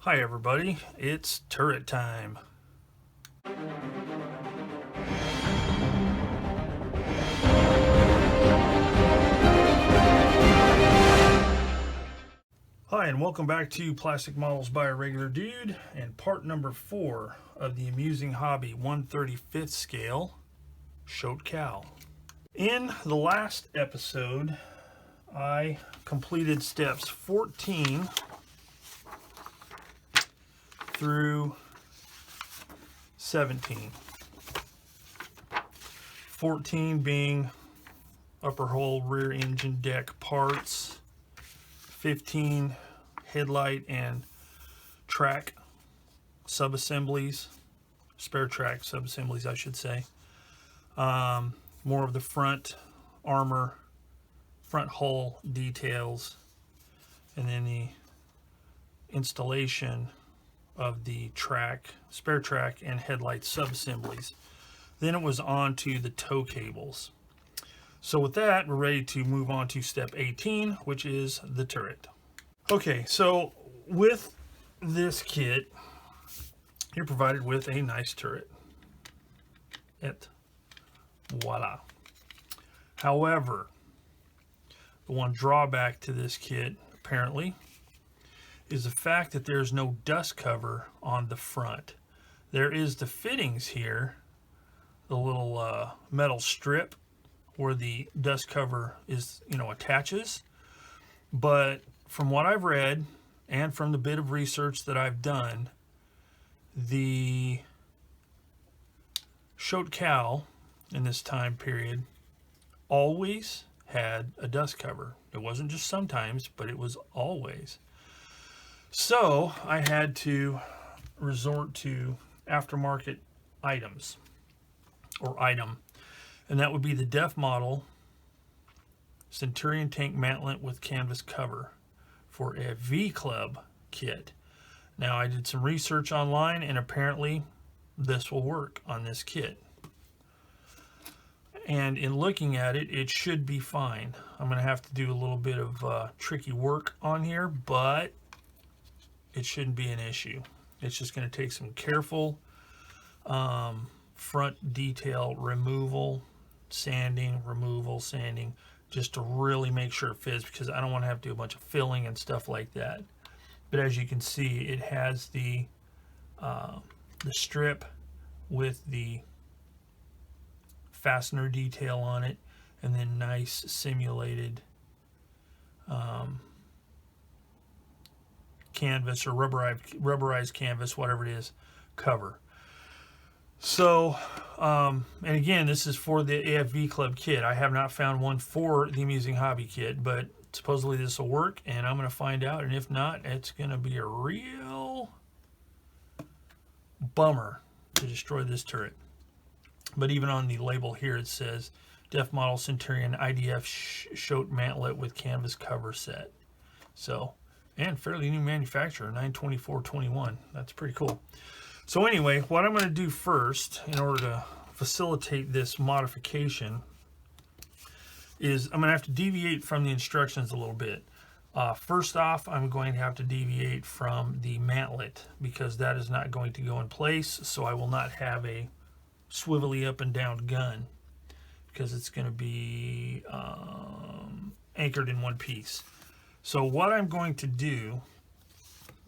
Hi everybody, it's turret time. Hi and welcome back to Plastic Models by a Regular Dude and part number 4 of the Amusing Hobby 1/35th scale Shote Cow. In the last episode, I completed steps 14 through 17. 14 being upper hull, rear engine deck parts. 15 headlight and track subassemblies, spare track subassemblies I should say. More of the front armor, front hull details, and then the installation of the track, spare track, and headlight subassemblies. Then it was on to the tow cables. So with that, we're ready to move on to step 18, which is the turret. Okay, so with this kit, you're provided with a nice turret. Et voila. However, the one drawback to this kit, apparently, is the fact that there's no dust cover on the front. There is the fittings here, the little metal strip where the dust cover is, attaches. But from what I've read and from the bit of research that I've done, the Shote Cow in this time period always had a dust cover. It wasn't just sometimes, but it was always. So I had to resort to aftermarket items or item, and that would be the Def Model Centurion tank mantlet with canvas cover for a V-Club kit. Now I did some research online and apparently this will work on this kit. And in looking at it, it should be fine. I'm going to have to do a little bit of tricky work on here, but it shouldn't be an issue. It's just going to take some careful front detail removal, sanding, just to really make sure it fits, because I don't want to have to do a bunch of filling and stuff like that. But as you can see, it has the strip with the fastener detail on it, and then nice simulated canvas or rubberized canvas, whatever it is, cover. So, and again, this is for the AFV Club kit. I have not found one for the Amusing Hobby kit, but supposedly this will work, and I'm going to find out, and if not, it's going to be a real bummer to destroy this turret. But even on the label here, it says Def Model Centurion IDF Shote Mantlet with canvas cover set. So, and fairly new manufacturer, 9/24/21. That's pretty cool. So anyway, what I'm going to do first, in order to facilitate this modification, is I'm going to have to deviate from the instructions a little bit. First off, I'm going to have to deviate from the mantlet, because that is not going to go in place, so I will not have a swivelly up and down gun, because it's going to be anchored in one piece. So what I'm going to do,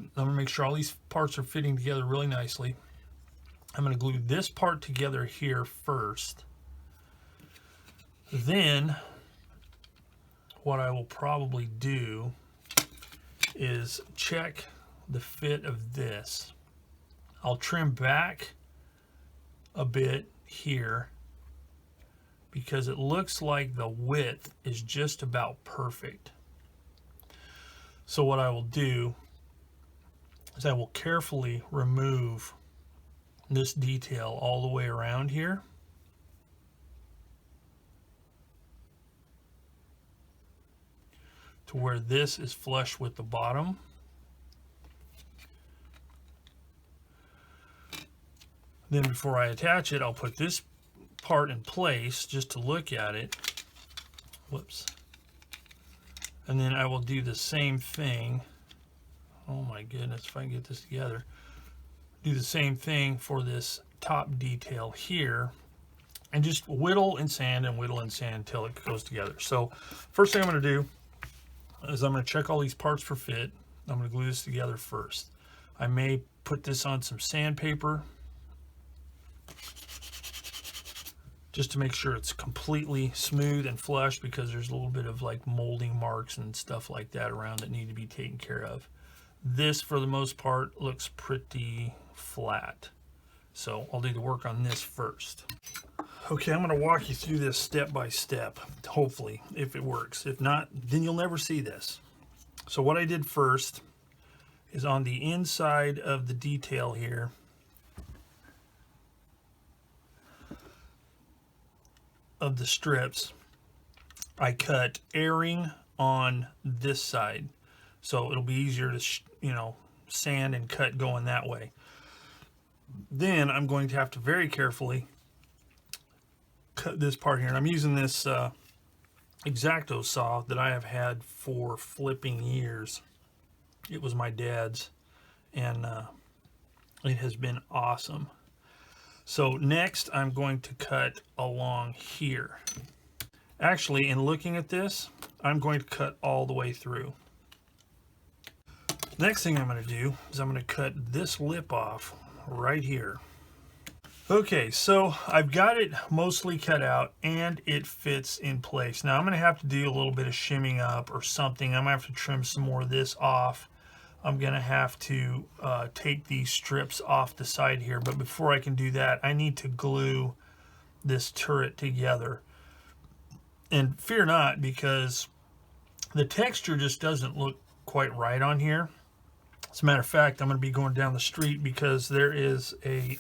I'm going to make sure all these parts are fitting together really nicely. I'm going to glue this part together here first. Then what I will probably do is check the fit of this. I'll trim back a bit here because it looks like the width is just about perfect. So what I will do is I will carefully remove this detail all the way around here. To where this is flush with the bottom. Then before I attach it, I'll put this part in place just to look at it. Whoops. And then I will do the same thing Oh my goodness, if I can get this together. Do the same thing for this top detail here, and just whittle and sand until it goes together. So first thing I'm going to do is I'm going to check all these parts for fit. I'm going to glue this together first. I may put this on some sandpaper just to make sure it's completely smooth and flush, because there's a little bit of like molding marks and stuff like that around that need to be taken care of. This, for the most part, looks pretty flat. So I'll do the work on this first. Okay, I'm going to walk you through this step by step, hopefully, if it works. If not, then you'll never see this. So what I did first is on the inside of the detail here, of the strips, I cut airing on this side. So it'll be easier to, sand and cut going that way. Then I'm going to have to very carefully cut this part here. And I'm using this X-Acto saw that I have had for flipping years. It was my dad's, and it has been awesome. So next I'm going to cut along here. Actually, in looking at this, I'm going to cut all the way through. Next thing I'm going to do is I'm going to cut this lip off right here. Okay, so I've got it mostly cut out and it fits in place. Now I'm going to have to do a little bit of shimming up or something. I'm going to have to trim some more of this off. I'm going to have to take these strips off the side here. But before I can do that, I need to glue this turret together. And fear not, because the texture just doesn't look quite right on here. As a matter of fact, I'm going to be going down the street because there is a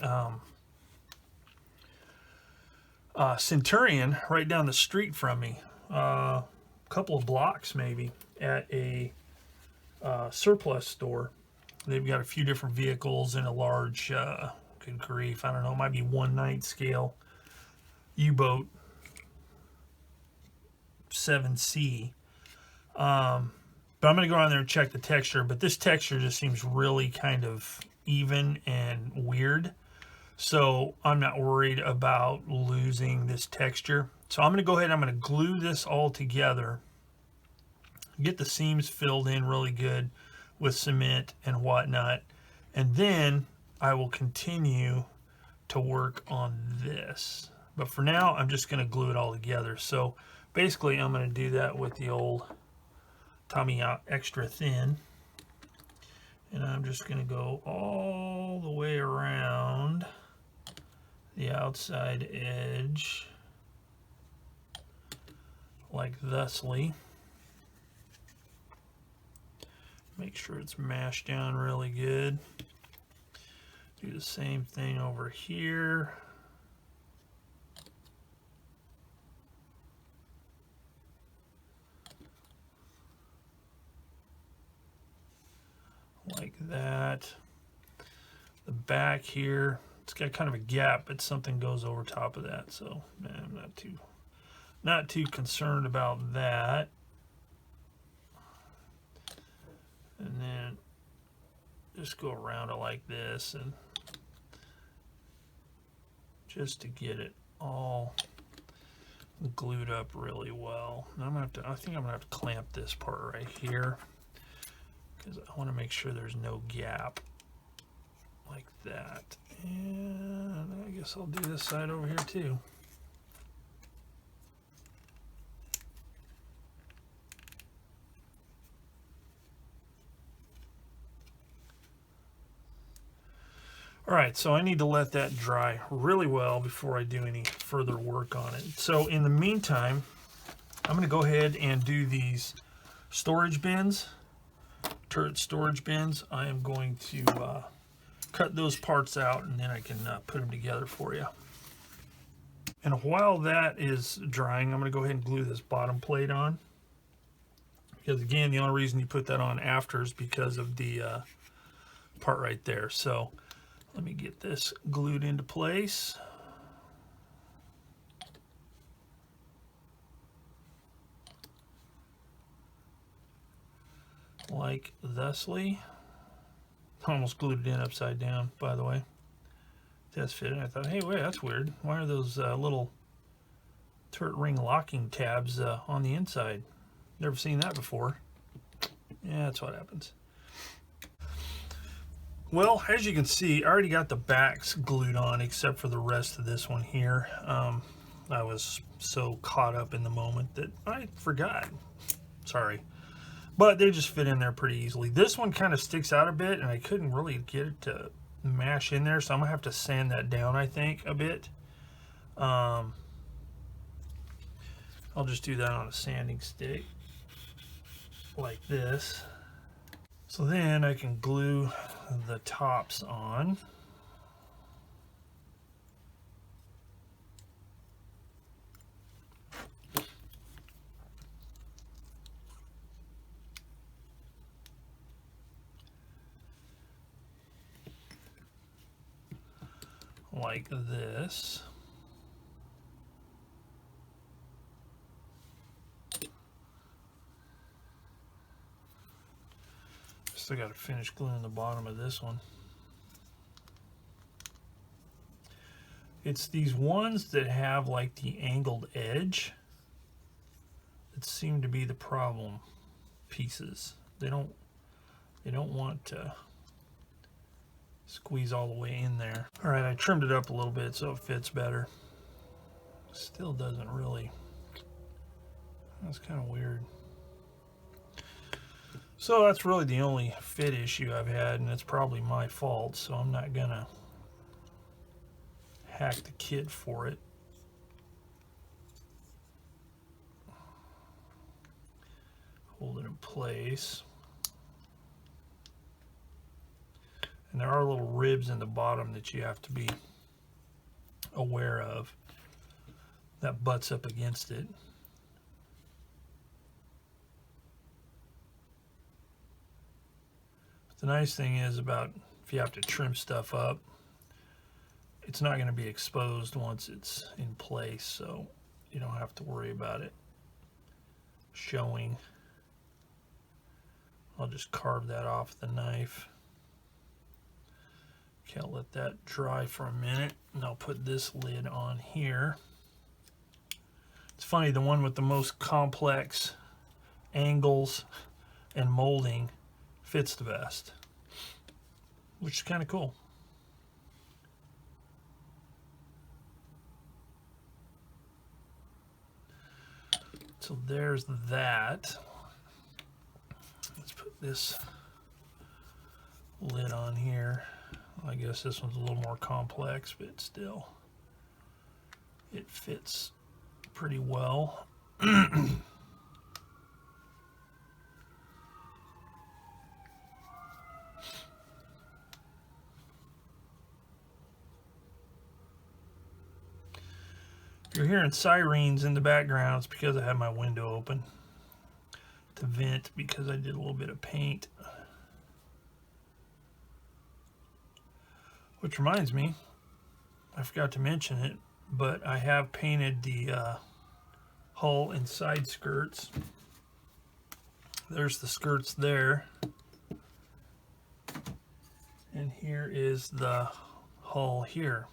Centurion right down the street from me, a couple of blocks maybe, at a surplus store. They've got a few different vehicles in a large, good grief, I don't know, it might be 1/9 scale U-boat 7C. But I'm going to go on there and check the texture. But this texture just seems really kind of even and weird. So I'm not worried about losing this texture. So I'm going to go ahead and I'm going to glue this all together. Get the seams filled in really good with cement and whatnot. And then I will continue to work on this. But for now, I'm just going to glue it all together. So basically, I'm going to do that with the old Tamiya Extra Thin, and I'm just going to go all the way around the outside edge like thusly. Make sure it's mashed down really good. Do the same thing over here. Like that. The back here, it's got kind of a gap, but something goes over top of that, so I'm not too concerned about that. And then just go around it like this, and just to get it all glued up really well. And I think I'm gonna have to clamp this part right here, because I want to make sure there's no gap like that. And I guess I'll do this side over here too. All right, so I need to let that dry really well before I do any further work on it. So in the meantime, I'm going to go ahead and do these storage bins. Turret storage bins. I am going to cut those parts out, and then I can put them together for you. And while that is drying, I'm going to go ahead and glue this bottom plate on, because again, the only reason you put that on after is because of the part right there. So let me get this glued into place. Like thusly. Almost glued it in upside down, by the way. That's fitting. I thought, hey, wait, that's weird. Why are those little turret ring locking tabs on the inside? Never seen that before. Yeah, that's what happens. Well, as you can see, I already got the backs glued on except for the rest of this one here. I was so caught up in the moment that I forgot. Sorry. But they just fit in there pretty easily. This one kind of sticks out a bit, and I couldn't really get it to mash in there, so I'm going to have to sand that down, I think, a bit. I'll just do that on a sanding stick, like this. So then I can glue the tops on. Like this. Still got to finish gluing the bottom of this one. It's these ones that have like the angled edge that seem to be the problem pieces. They don't want to squeeze all the way in there. All right, I trimmed it up a little bit so it fits better. Still doesn't really. That's kind of weird. So that's really the only fit issue I've had, and it's probably my fault, so I'm not gonna hack the kit for it. Hold it in place. And there are little ribs in the bottom that you have to be aware of. That butts up against it. The nice thing is about if you have to trim stuff up, it's not going to be exposed once it's in place, so you don't have to worry about it showing. I'll just carve that off with the knife. Okay, I'll let that dry for a minute, and I'll put this lid on here. It's funny, the one with the most complex angles and molding fits the best, which is kind of cool. So there's that. Let's put this lid on here. I guess this one's a little more complex, but still it fits pretty well. You're hearing sirens in the background. It's because I have my window open to vent because I did a little bit of paint. Which reminds me, I forgot to mention it, but I have painted the hull and side skirts. There's the skirts there. And here is the hull here.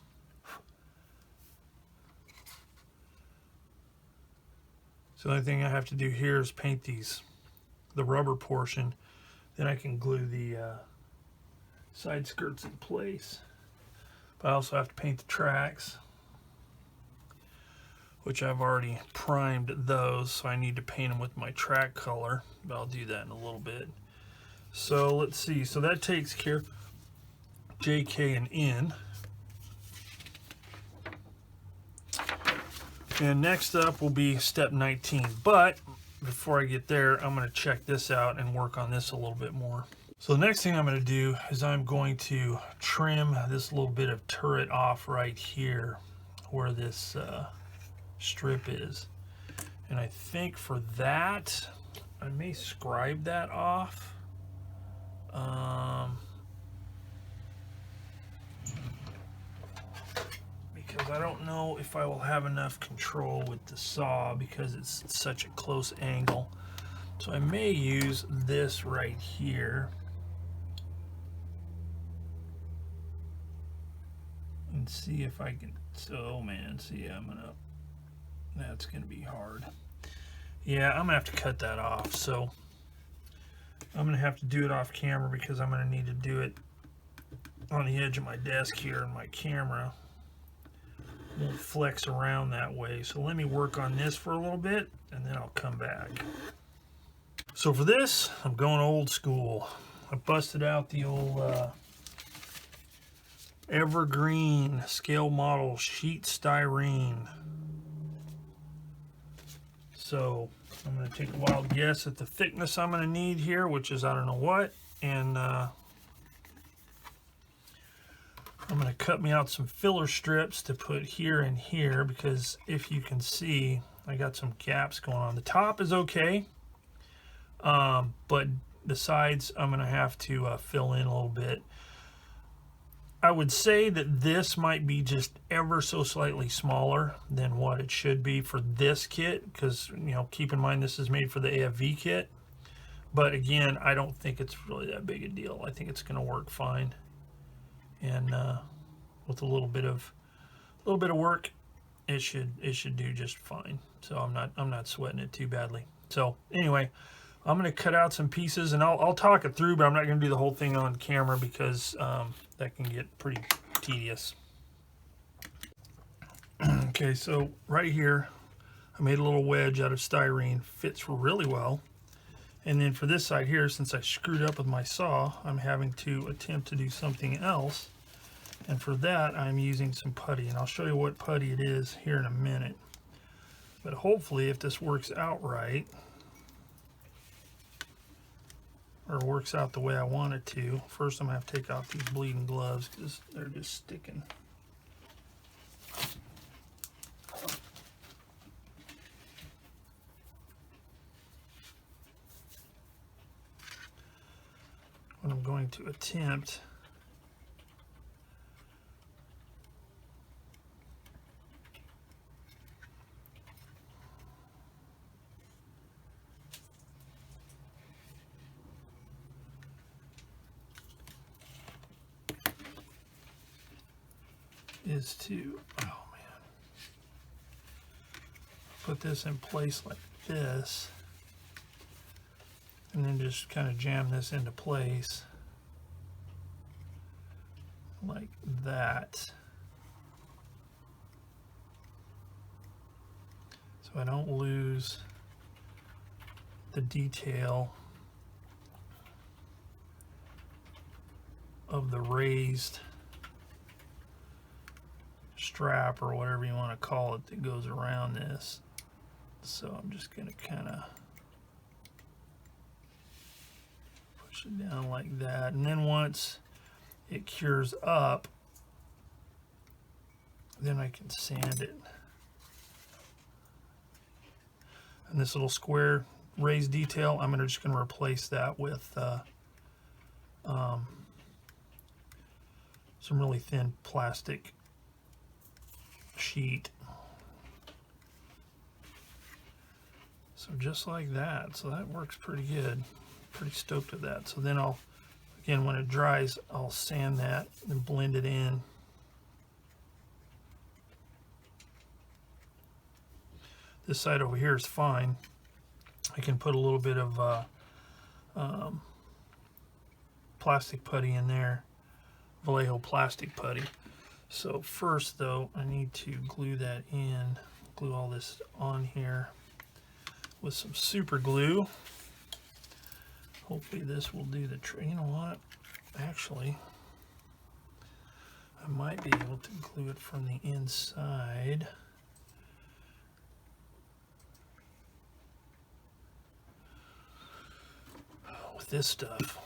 So the only thing I have to do here is paint the rubber portion. Then I can glue the side skirts in place. But I also have to paint the tracks, which I've already primed those, so I need to paint them with my track color, but I'll do that in a little bit. So let's see, so that takes care of J, K, and N. And next up will be step 19, but before I get there, I'm going to check this out and work on this a little bit more. So the next thing I'm going to do is I'm going to trim this little bit of turret off right here where this strip is. And I think for that, I may scribe that off. Because I don't know if I will have enough control with the saw because it's such a close angle. So I may use this right here can see if I can. So man, see, that's gonna be hard. Yeah, I'm gonna have to cut that off. So I'm gonna have to do it off camera because I'm gonna need to do it on the edge of my desk here, and my camera won't flex around that way. So let me work on this for a little bit and then I'll come back. So for this, I'm going old school. I busted out the old Evergreen scale model sheet styrene. So I'm going to take a wild guess at the thickness I'm going to need here, which is I don't know what, and I'm going to cut me out some filler strips to put here and here, because if you can see, I got some gaps going on. The top is okay, but the sides I'm going to have to fill in a little bit. I would say that this might be just ever so slightly smaller than what it should be for this kit, because, you know, keep in mind this is made for the AFV kit. But again, I don't think it's really that big a deal. I think it's going to work fine, and with a little bit of work, it should do just fine. So I'm not sweating it too badly. So anyway, I'm going to cut out some pieces, and I'll talk it through, but I'm not going to do the whole thing on camera because that can get pretty tedious. Okay, so right here, I made a little wedge out of styrene. Fits really well. And then for this side here, since I screwed up with my saw, I'm having to attempt to do something else. And for that, I'm using some putty. And I'll show you what putty it is here in a minute. But hopefully, if this works out right, or works out the way I want it to. First, I'm going to have to take off these bleeding gloves because they're just sticking. What I'm going to attempt is to, put this in place like this, and then just kind of jam this into place like that, so I don't lose the detail of the raised strap, or whatever you want to call it, that goes around this. So I'm just going to kind of push it down like that, and then once it cures up, then I can sand it. And this little square raised detail, I'm just going to replace that with some really thin plastic sheet. So just like that. So that works pretty good. Pretty stoked with that. So then again, when it dries, I'll sand that and blend it in. This side over here is fine. I can put a little bit of plastic putty in there, Vallejo plastic putty. So first though, I need to glue that in, glue all this on here with some super glue. Hopefully this will do the trick. You know what? Actually, I might be able to glue it from the inside. With this stuff.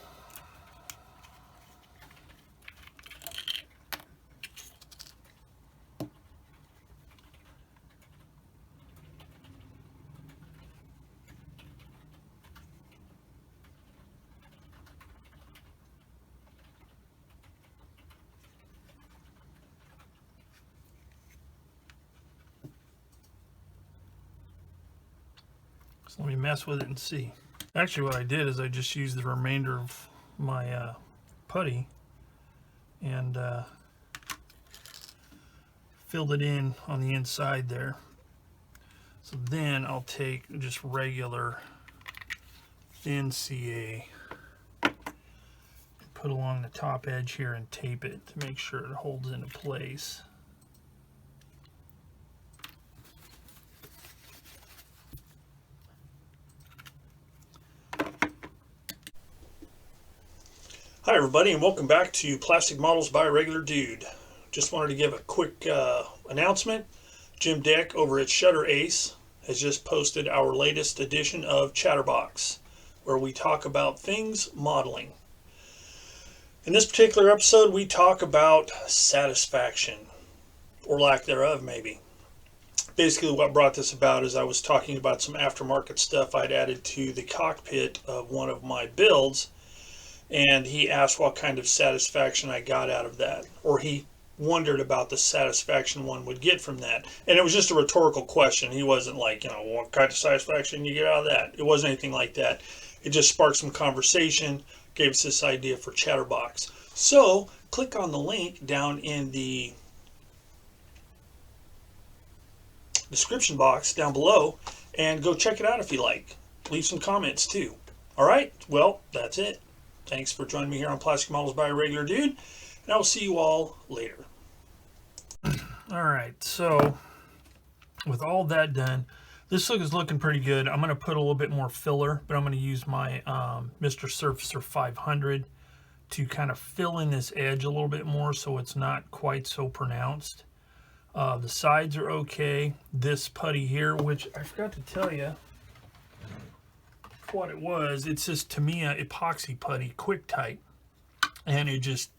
So let me mess with it and see. Actually, what I did is I just used the remainder of my putty and filled it in on the inside there. So then I'll take just regular thin CA, put along the top edge here and tape it to make sure it holds into place. Hi everybody, and welcome back to Plastic Models by Regular Dude. Just wanted to give a quick announcement. Jim Deck over at Shutter Ace has just posted our latest edition of Chatterbox, where we talk about things modeling. In this particular episode, we talk about satisfaction, or lack thereof maybe. Basically what brought this about is I was talking about some aftermarket stuff I'd added to the cockpit of one of my builds, and he asked what kind of satisfaction I got out of that, or he wondered about the satisfaction one would get from that. And it was just a rhetorical question. He wasn't like, what kind of satisfaction you get out of that? It wasn't anything like that. It just sparked some conversation, gave us this idea for Chatterbox. So click on the link down in the description box down below and go check it out if you like. Leave some comments too. All right, well, that's it. Thanks for joining me here on Plastic Models by a Regular Dude, and I will see you all later. All right, so with all that done, this look is looking pretty good. I'm going to put a little bit more filler, but I'm going to use my Mr. Surfacer 500 to kind of fill in this edge a little bit more so it's not quite so pronounced. The sides are okay. This putty here, which I forgot to tell you what it was, it's this Tamiya epoxy putty, quick tight, and it's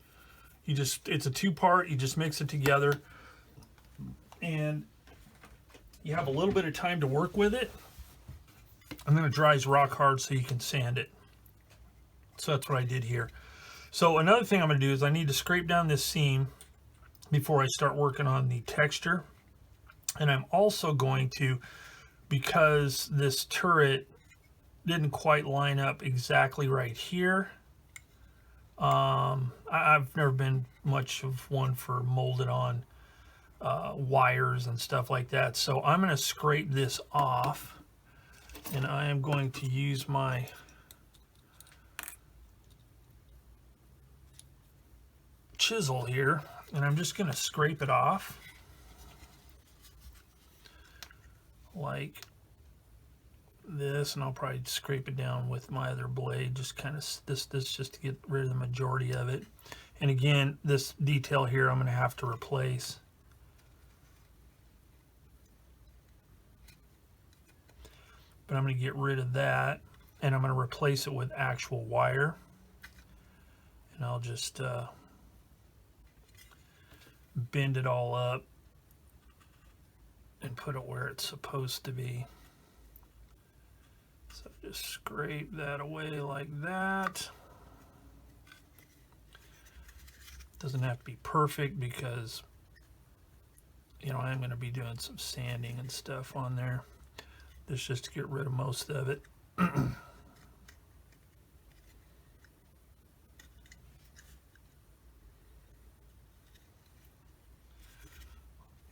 a two-part. You just mix it together, and you have a little bit of time to work with it, and then it dries rock hard so you can sand it. So that's what I did here. So another thing I'm going to do is I need to scrape down this seam before I start working on the texture, and I'm also going to, because this turret didn't quite line up exactly right here. I've never been much of one for molded on wires and stuff like that, so I'm going to scrape this off, and I am going to use my chisel here, and I'm just going to scrape it off like this, and I'll probably scrape it down with my other blade, just kind of this just to get rid of the majority of it. And again, this detail here I'm going to have to replace. But I'm going to get rid of that, and I'm going to replace it with actual wire. And I'll just bend it all up and put it where it's supposed to be. So just scrape that away like that. Doesn't have to be perfect because, I'm going to be doing some sanding and stuff on there. This just to get rid of most of it.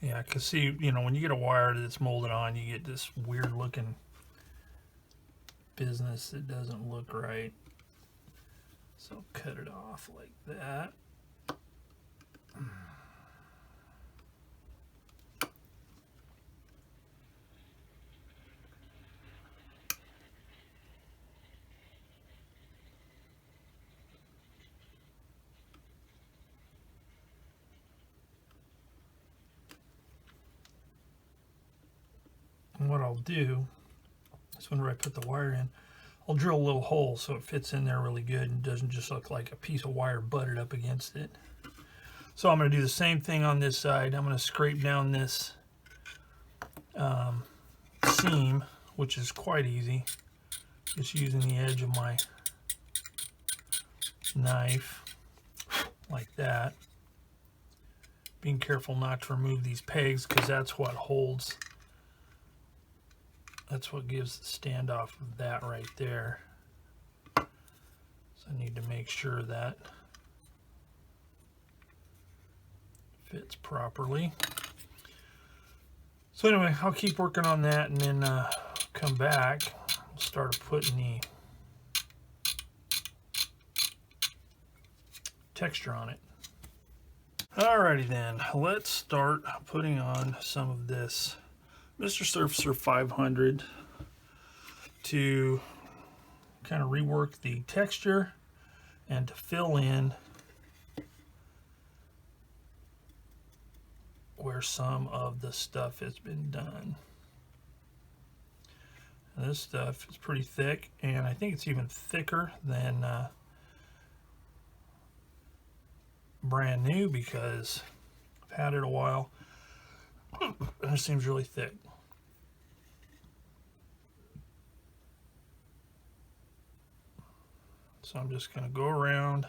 Yeah, because see, when you get a wire that's molded on, you get this weird looking business that doesn't look right. So cut it off like that. And what I'll do is whenever I put the wire in, I'll drill a little hole so it fits in there really good and doesn't just look like a piece of wire butted up against it. So I'm going to do the same thing on this side. I'm going to scrape down this seam, which is quite easy, just using the edge of my knife like that. Being careful not to remove these pegs because that's what holds. That's what gives the standoff of that right there. So I need to make sure that fits properly. So anyway, I'll keep working on that, and then come back, start putting the texture on it. Alrighty then, let's start putting on some of this Mr. Surfacer 500 to kind of rework the texture and to fill in where some of the stuff has been done. And this stuff is pretty thick, and I think it's even thicker than brand new because I've had it a while and it seems really thick. So I'm just going to go around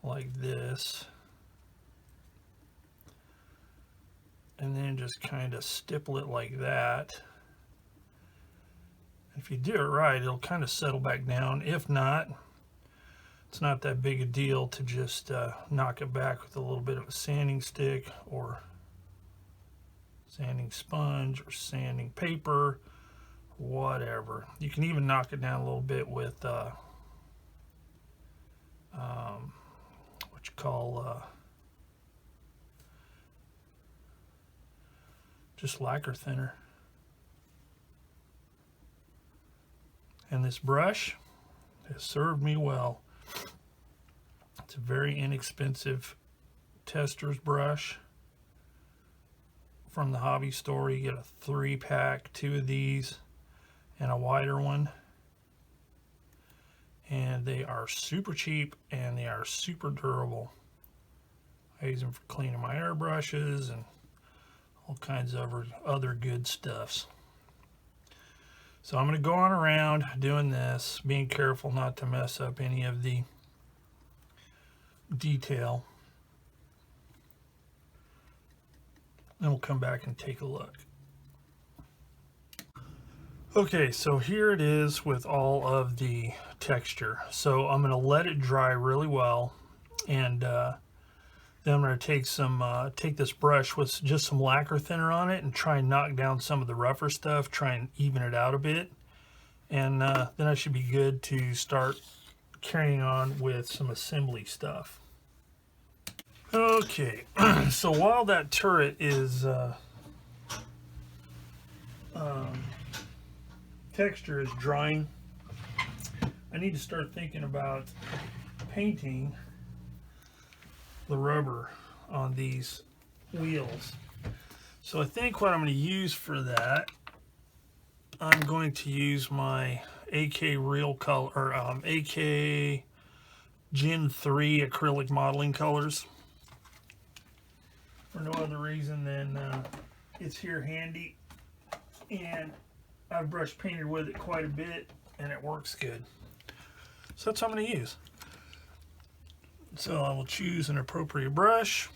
like this and then just kind of stipple it like that. If you do it right, it'll kind of settle back down. If not, it's not that big a deal to just knock it back with a little bit of a sanding stick or sanding sponge or sanding paper, whatever. You can even knock it down a little bit with what you call just lacquer thinner. And this brush has served me well. It's a very inexpensive tester's brush from the hobby store. You get a 3-pack, 2 of these, and a wider one. And they are super cheap and they are super durable. I use them for cleaning my airbrushes and all kinds of other good stuffs. So I'm going to go on around doing this, being careful not to mess up any of the detail. Then we'll come back and take a look. Okay, so here it is with all of the texture. So I'm going to let it dry really well, and then I'm going to take this brush with just some lacquer thinner on it and try and knock down some of the rougher stuff, try and even it out a bit, and then I should be good to start carrying on with some assembly stuff. Okay, so while that turret is texture is drying, I need to start thinking about painting the rubber on these wheels. So I think what I'm going to use for that, I'm going to use my AK Real Color, or AK Gen 3 acrylic modeling colors. For no other reason than it's here handy, and I've brush painted with it quite a bit and it works good. So that's what I'm going to use. So I will choose an appropriate brush.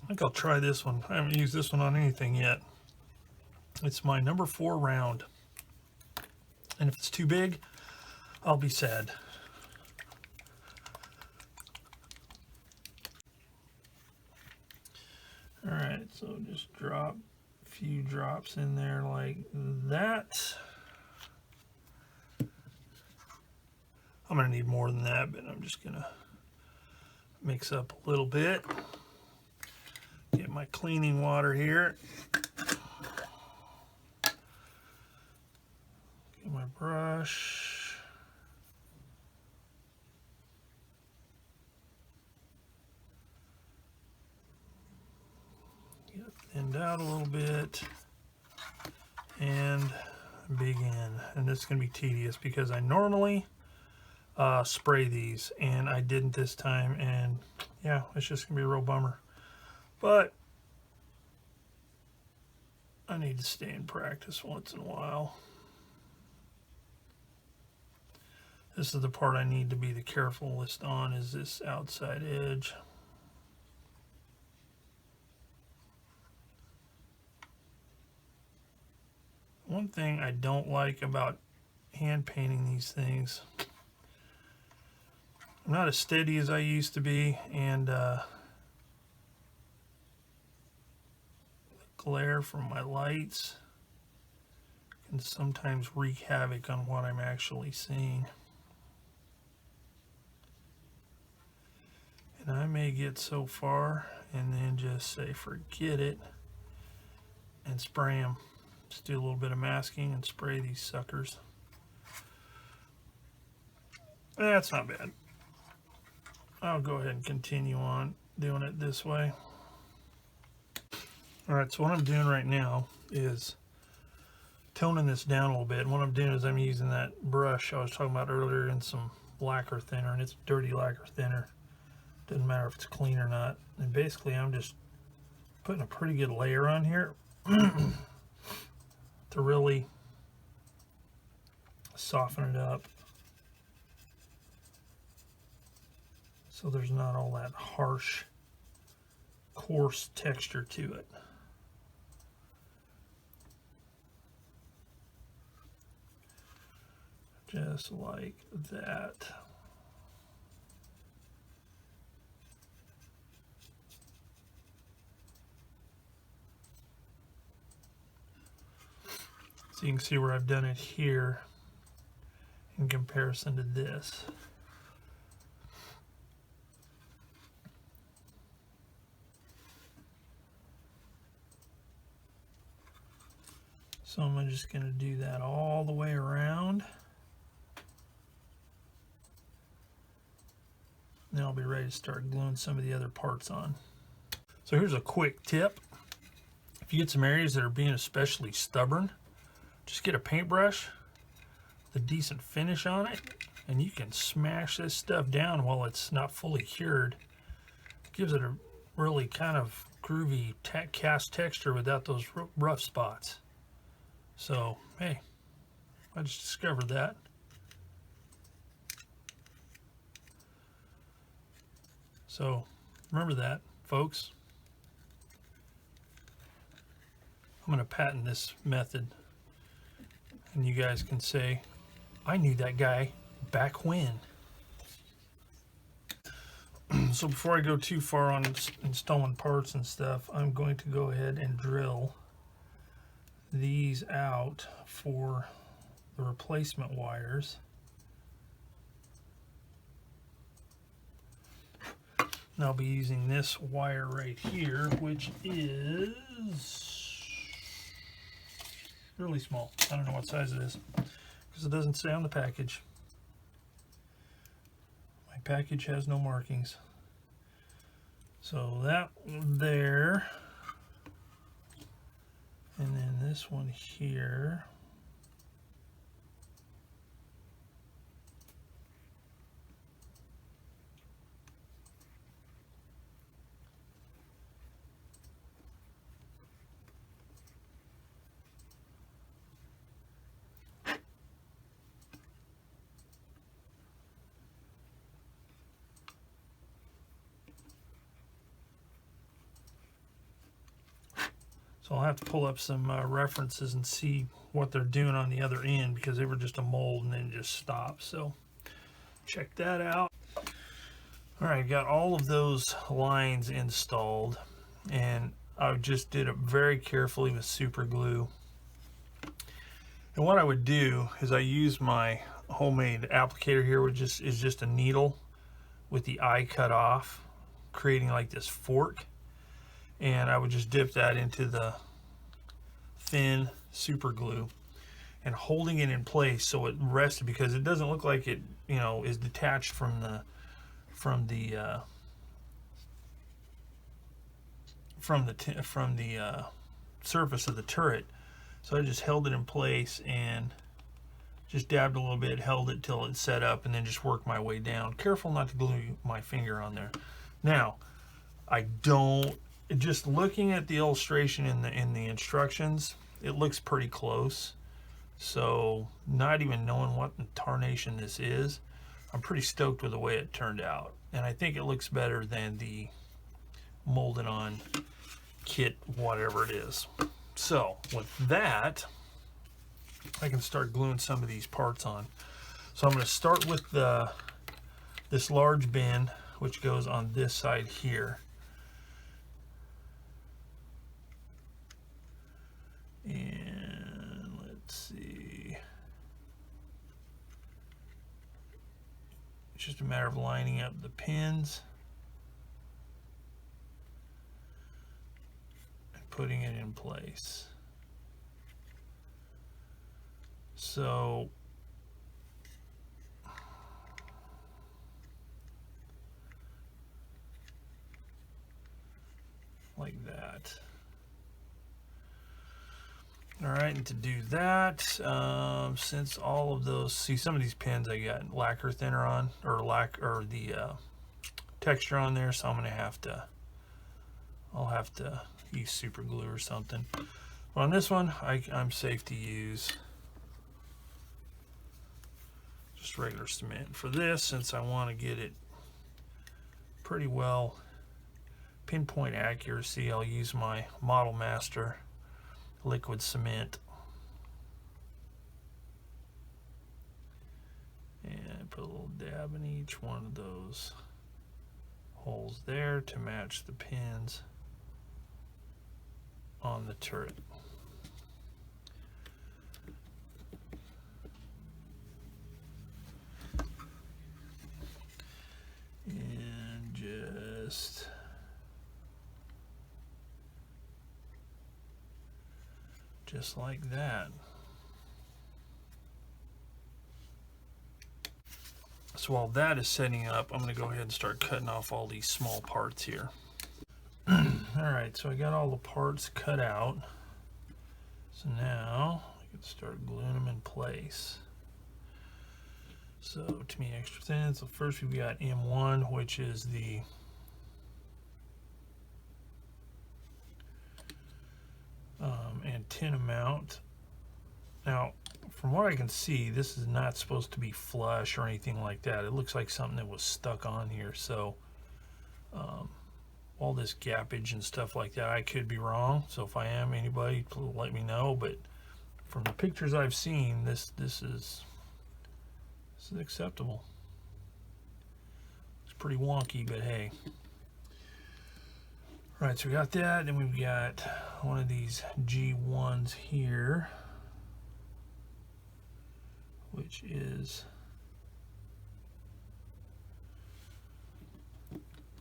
I think I'll try this one. I haven't used this one on anything yet. It's my number 4 round. And if it's too big, I'll be sad. Alright, so just drop a few drops in there like that. I'm going to need more than that, but I'm just going to mix up a little bit. Get my cleaning water here. Get my brush. Get it thinned out a little bit. And begin. And this is going to be tedious because I normally spray these, and I didn't this time, and yeah, it's just gonna be a real bummer, but I need to stay in practice once in a while. This is the part I need to be the carefulest on, is this outside edge. One thing I don't like about hand painting these things, I'm not as steady as I used to be, and the glare from my lights can sometimes wreak havoc on what I'm actually seeing. And I may get so far and then just say forget it and spray them. Just do a little bit of masking and spray these suckers. That's not bad. I'll go ahead and continue on doing it this way. Alright, so what I'm doing right now is toning this down a little bit. And what I'm doing is I'm using that brush I was talking about earlier in some lacquer thinner, and it's dirty lacquer thinner. Doesn't matter if it's clean or not. And basically I'm just putting a pretty good layer on here to really soften it up so there's not all that harsh, coarse texture to it. Just like that. So you can see where I've done it here in comparison to this. So I'm just going to do that all the way around. Then I'll be ready to start gluing some of the other parts on. So here's a quick tip. If you get some areas that are being especially stubborn, just get a paintbrush with a decent finish on it, and you can smash this stuff down while it's not fully cured. It gives it a really kind of groovy cast texture without those rough spots. So, hey, I just discovered that. So, remember that, folks. I'm going to patent this method. And you guys can say, I knew that guy back when. So before I go too far on installing parts and stuff, I'm going to go ahead and drill these out for the replacement wires. And I'll be using this wire right here, which is really small. I don't know what size it is because it doesn't say on the package. My package has no markings. So that one there, and then this one here. So I'll have to pull up some references and see what they're doing on the other end, because they were just a mold and then just stopped. So check that out. All right, got all of those lines installed, and I just did it very carefully with super glue. And what I would do is I use my homemade applicator here, which is just a needle with the eye cut off, creating like this fork. And I would just dip that into the thin super glue and holding it in place so it rested, because it doesn't look like it, you know, is detached from the surface of the turret. So I just held it in place and just dabbed a little bit, held it till it set up, and then just worked my way down. Careful not to glue my finger on there. Now, just looking at the illustration in the instructions, it looks pretty close. So not even knowing what in tarnation this is, I'm pretty stoked with the way it turned out. And I think it looks better than the molded on kit, whatever it is. So with that, I can start gluing some of these parts on. So I'm going to start with this large bin, which goes on this side here. let's see. It's just a matter of lining up the pins and putting it in place. So like that. All right, and to do that, since all of those, see some of these pins I got lacquer thinner on, or the texture on there, so I'll have to use super glue or something. But on this one, I'm safe to use just regular cement. For this, since I want to get it pretty well pinpoint accuracy, I'll use my Model Master liquid cement. And put a little dab in each one of those holes there to match the pins on the turret. And just like that. So while that is setting up, I'm going to go ahead and start cutting off all these small parts here. Alright, so I got all the parts cut out. So now I can start gluing them in place. So to me, extra thin. So first we've got M1, which is the antenna mount. Now, from what I can see, this is not supposed to be flush or anything like that. It looks like something that was stuck on here. So all this gappage and stuff like that, I could be wrong. So if I am, anybody, please let me know. But from the pictures I've seen, this is acceptable. It's pretty wonky, but hey. Right, so we got that, and we've got one of these G1s here, which is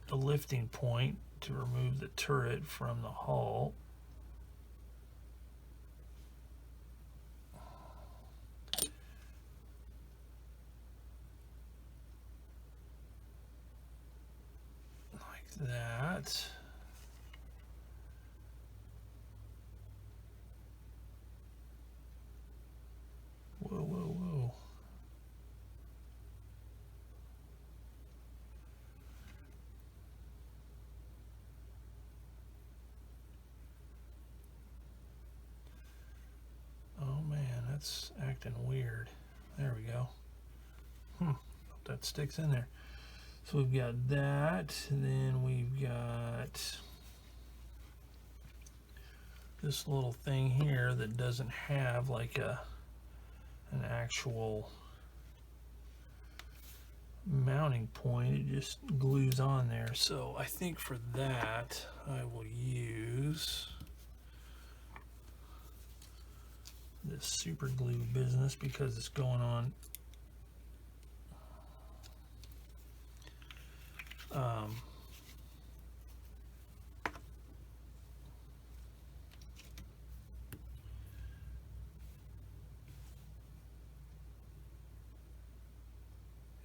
the lifting point to remove the turret from the hull. Like that. Whoa, whoa, whoa. Oh man, that's acting weird. There we go. Hope that sticks in there. So we've got that, and then we've got this little thing here that doesn't have like an actual mounting point. It just glues on there. So I think for that I will use this super glue business because it's going on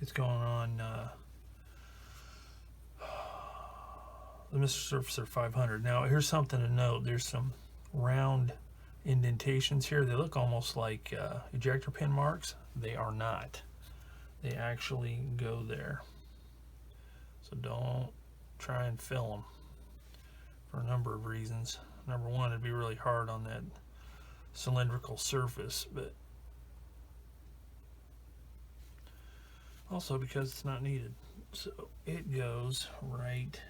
it's going on the Mr. Surfacer 500. Now here's something to note. There's some round indentations here. They look almost like ejector pin marks. They are not. They actually go there. So don't try and fill them for a number of reasons. Number one, it'd be really hard on that cylindrical surface, but also because it's not needed. So it goes right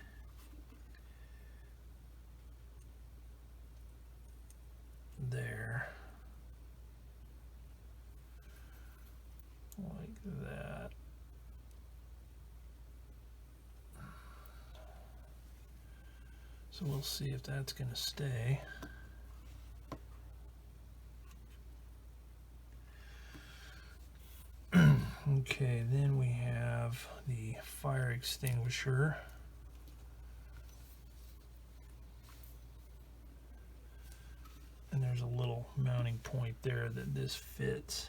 there, like that. So we'll see if that's going to stay. Okay, then we have the fire extinguisher. And there's a little mounting point there that this fits.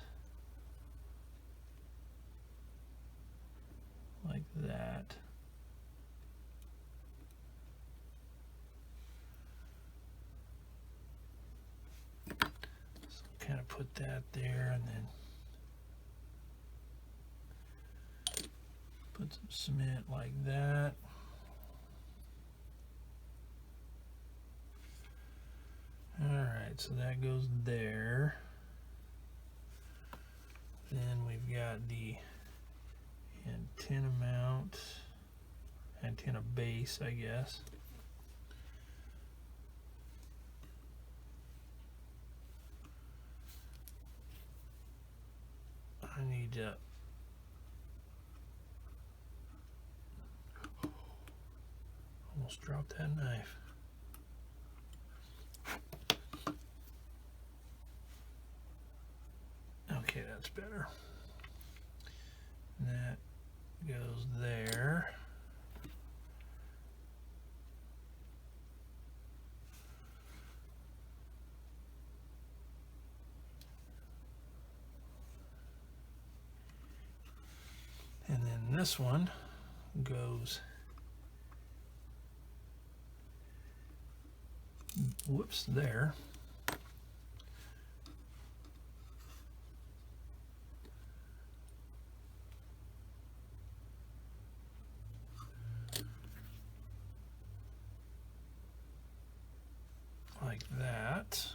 Like that. So kind of put that there and then put some cement like that. Alright, so that goes there. Then we've got the antenna mount, antenna base, I guess. I need to almost dropped that knife. Okay, that's better. And that goes there. And then this one goes, whoops, there. Like that.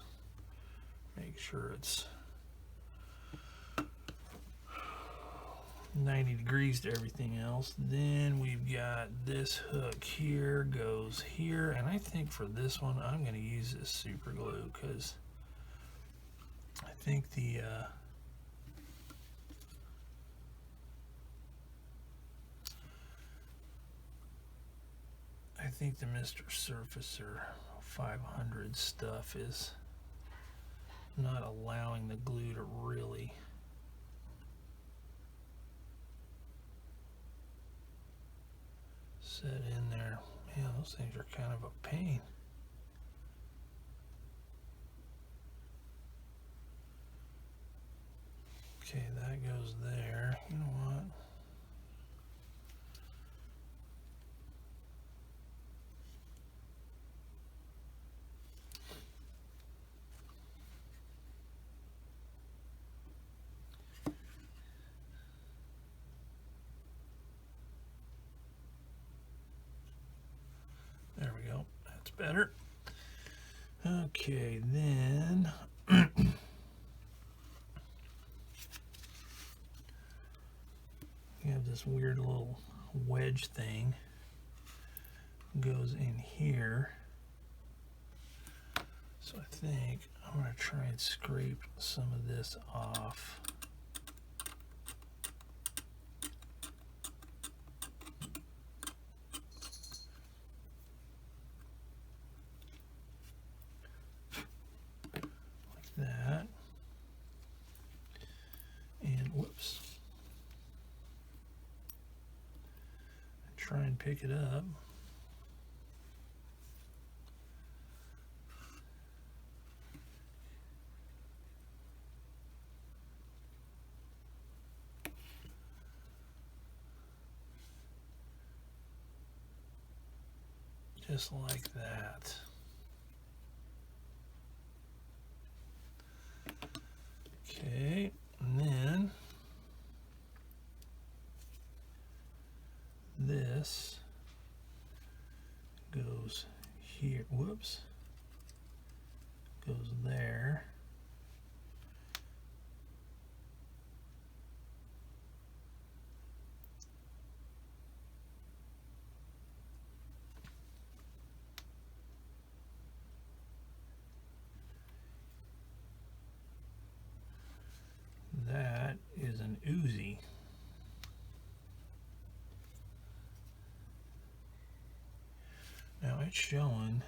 Make sure it's 90 degrees to everything else. Then we've got this hook here, goes here, and I think for this one I'm going to use this super glue because I think the Mr. Surfacer 500 stuff is not allowing the glue to really set in there. Man, those things are kind of a pain. Okay, that goes there. You know what? There we go. That's better. Okay, then you have this weird little wedge thing goes in here. So I think I'm going to try and scrape some of this off. Like that. And whoops. And try and pick it up. Just like that. Okay, and then this goes here. Whoops. Goes there. That is an Uzi. Now it's showing,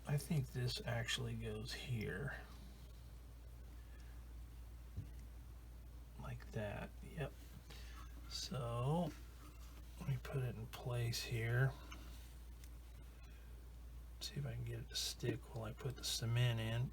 I think this actually goes here. Like like that. Yep. So let me put it in place here. See if I can get it to stick while I put the cement in.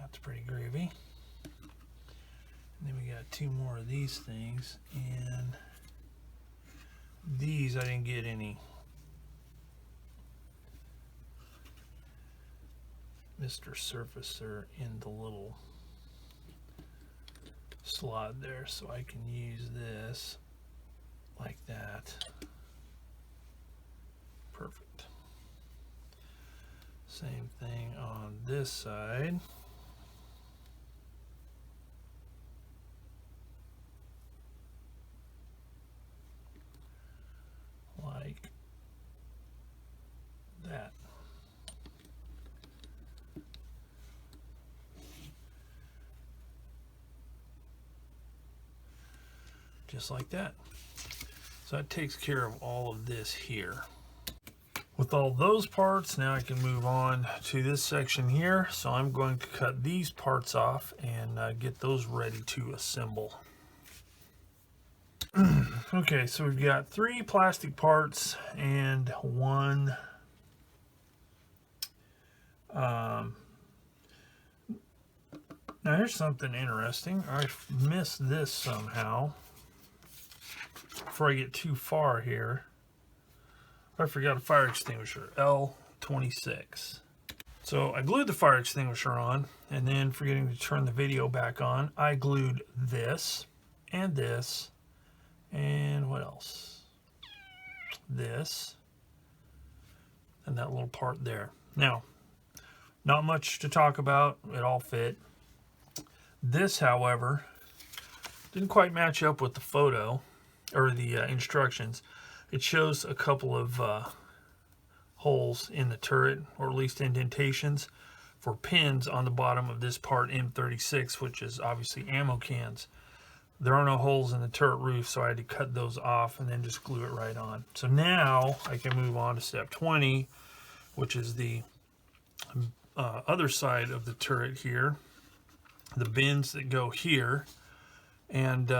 That's pretty groovy. And then we got two more of these things, and these I didn't get any Mr. Surfacer in the little slot there, so I can use this like that. Perfect. Same thing on this side. Like that. Just like that. So that takes care of all of this here. With all those parts, now I can move on to this section here. So I'm going to cut these parts off and get those ready to assemble. Okay, so we've got 3 plastic parts and 1 now here's something interesting. I missed this somehow. Before I get too far here, I forgot a fire extinguisher, L26. So I glued the fire extinguisher on, and then forgetting to turn the video back on, I glued this and this. And what else? This. And that little part there. Now, not much to talk about. It all fit. This, however, didn't quite match up with the photo or the instructions. It shows a couple of holes in the turret, or at least indentations, for pins on the bottom of this part M36, which is obviously ammo cans. There are no holes in the turret roof, so I had to cut those off and then just glue it right on. So now I can move on to step 20, which is the other side of the turret here. The bins that go here, and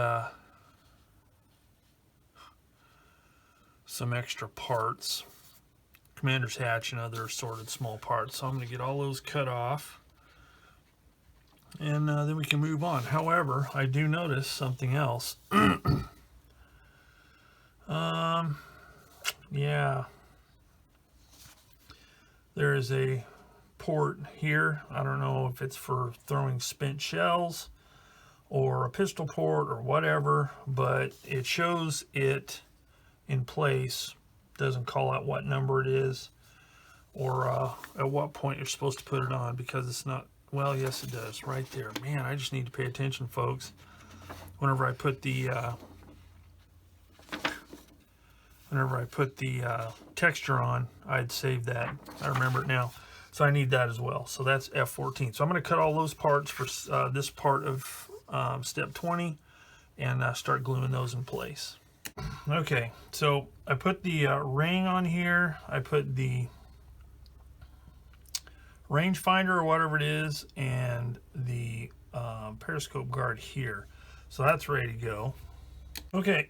some extra parts, commander's hatch and other assorted small parts. So I'm going to get all those cut off, and then we can move on. However, I do notice something else. Yeah, there is a port here. I don't know if it's for throwing spent shells or a pistol port or whatever, but it shows it in place. Doesn't call out what number it is or at what point you're supposed to put it on, because it's not, well, yes it does, right there. Man, I just need to pay attention, folks. Whenever I put the texture on, I'd save that. I remember it now. So I need that as well. So that's F14. So I'm going to cut all those parts for this part of step 20 and start gluing those in place. Okay, so I put the ring on here. I put the rangefinder or whatever it is, and the periscope guard here. So that's ready to go. Okay,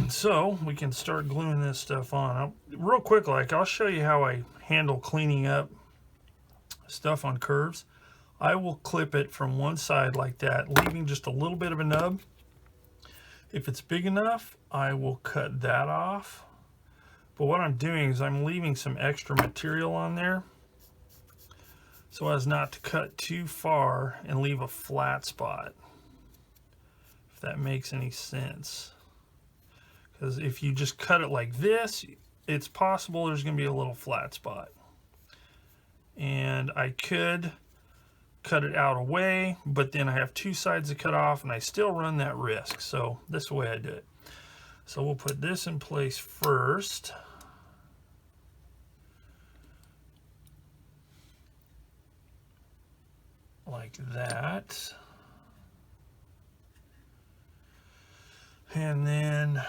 so we can start gluing this stuff on. Real quick, I'll show you how I handle cleaning up stuff on curves. I will clip it from one side like that, leaving just a little bit of a nub. If it's big enough, I will cut that off. But what I'm doing is I'm leaving some extra material on there so as not to cut too far and leave a flat spot, if that makes any sense. Because if you just cut it like this, it's possible there's going to be a little flat spot. And I could cut it out away, but then I have two sides to cut off and I still run that risk. So this is the way I do it. So we'll put this in place first. like that. And then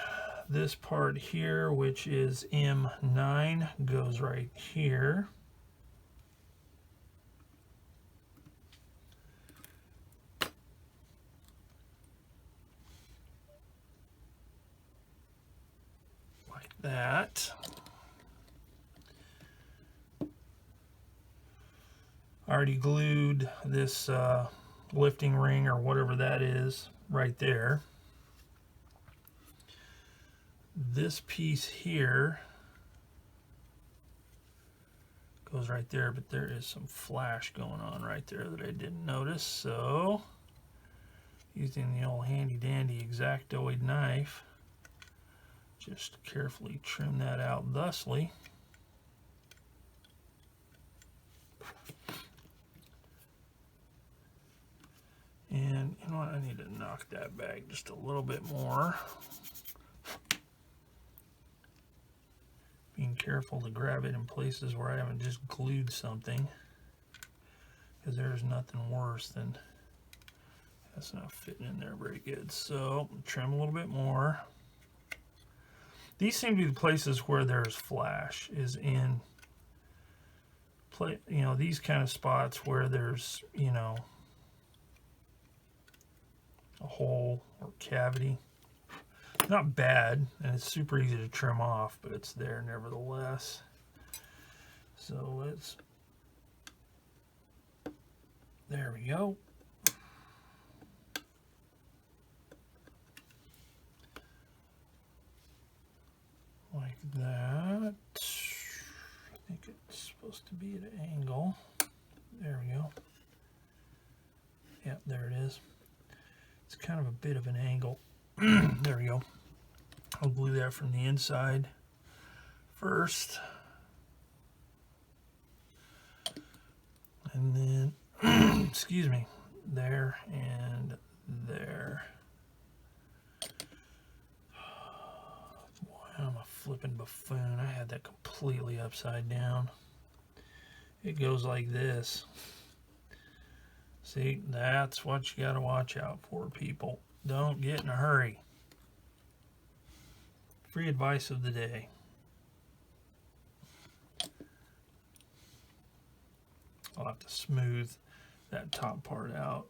this part here, which is M9, goes right here. Like that. I already glued this lifting ring or whatever that is right there. This piece here goes right there, but there is some flash going on right there that I didn't notice. So using the old handy dandy X-Actoid knife, just carefully trim that out thusly. And you know what, I need to knock that back just a little bit more. Being careful to grab it in places where I haven't just glued something, because there's nothing worse than that's not fitting in there very good. So trim a little bit more. These seem to be the places where there's flash, is in these kind of spots where there's a hole or cavity. Not bad, and it's super easy to trim off, but it's there nevertheless. So there we go. Like that. I think it's supposed to be at an angle. There we go. Yep, there it is. It's kind of a bit of an angle. There we go. I'll glue that from the inside first. And then, excuse me, there and there. Boy, I'm a flippin' buffoon. I had that completely upside down. It goes like this. See, that's what you gotta watch out for, people. Don't get in a hurry. Free advice of the day. I'll have to smooth that top part out.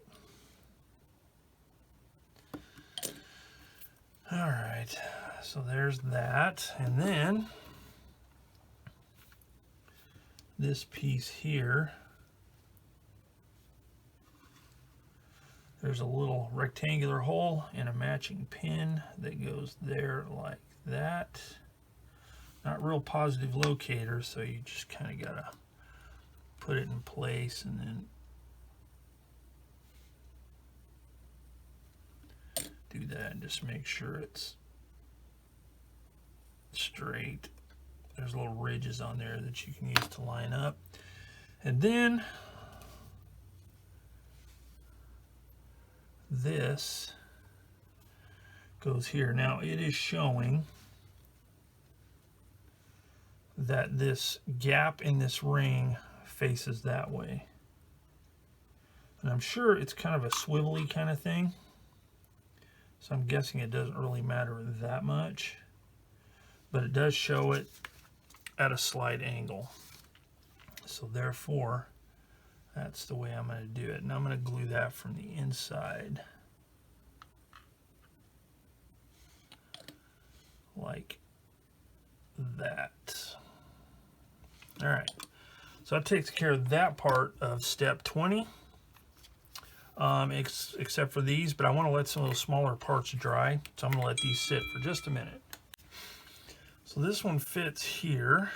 All right, so there's that. And then this piece here, there's a little rectangular hole and a matching pin that goes there like that. Not real positive locator, so you just kind of gotta put it in place and then do that and just make sure it's straight. There's little ridges on there that you can use to line up. And then this goes here. Now it is showing that this gap in this ring faces that way. And I'm sure it's kind of a swivelly kind of thing. So I'm guessing it doesn't really matter that much. But it does show it at a slight angle. So therefore, that's the way I'm going to do it. And I'm going to glue that from the inside. Like that. All right. So that takes care of that part of step 20. Except for these, but I want to let some of those smaller parts dry. So I'm going to let these sit for just a minute. So this one fits here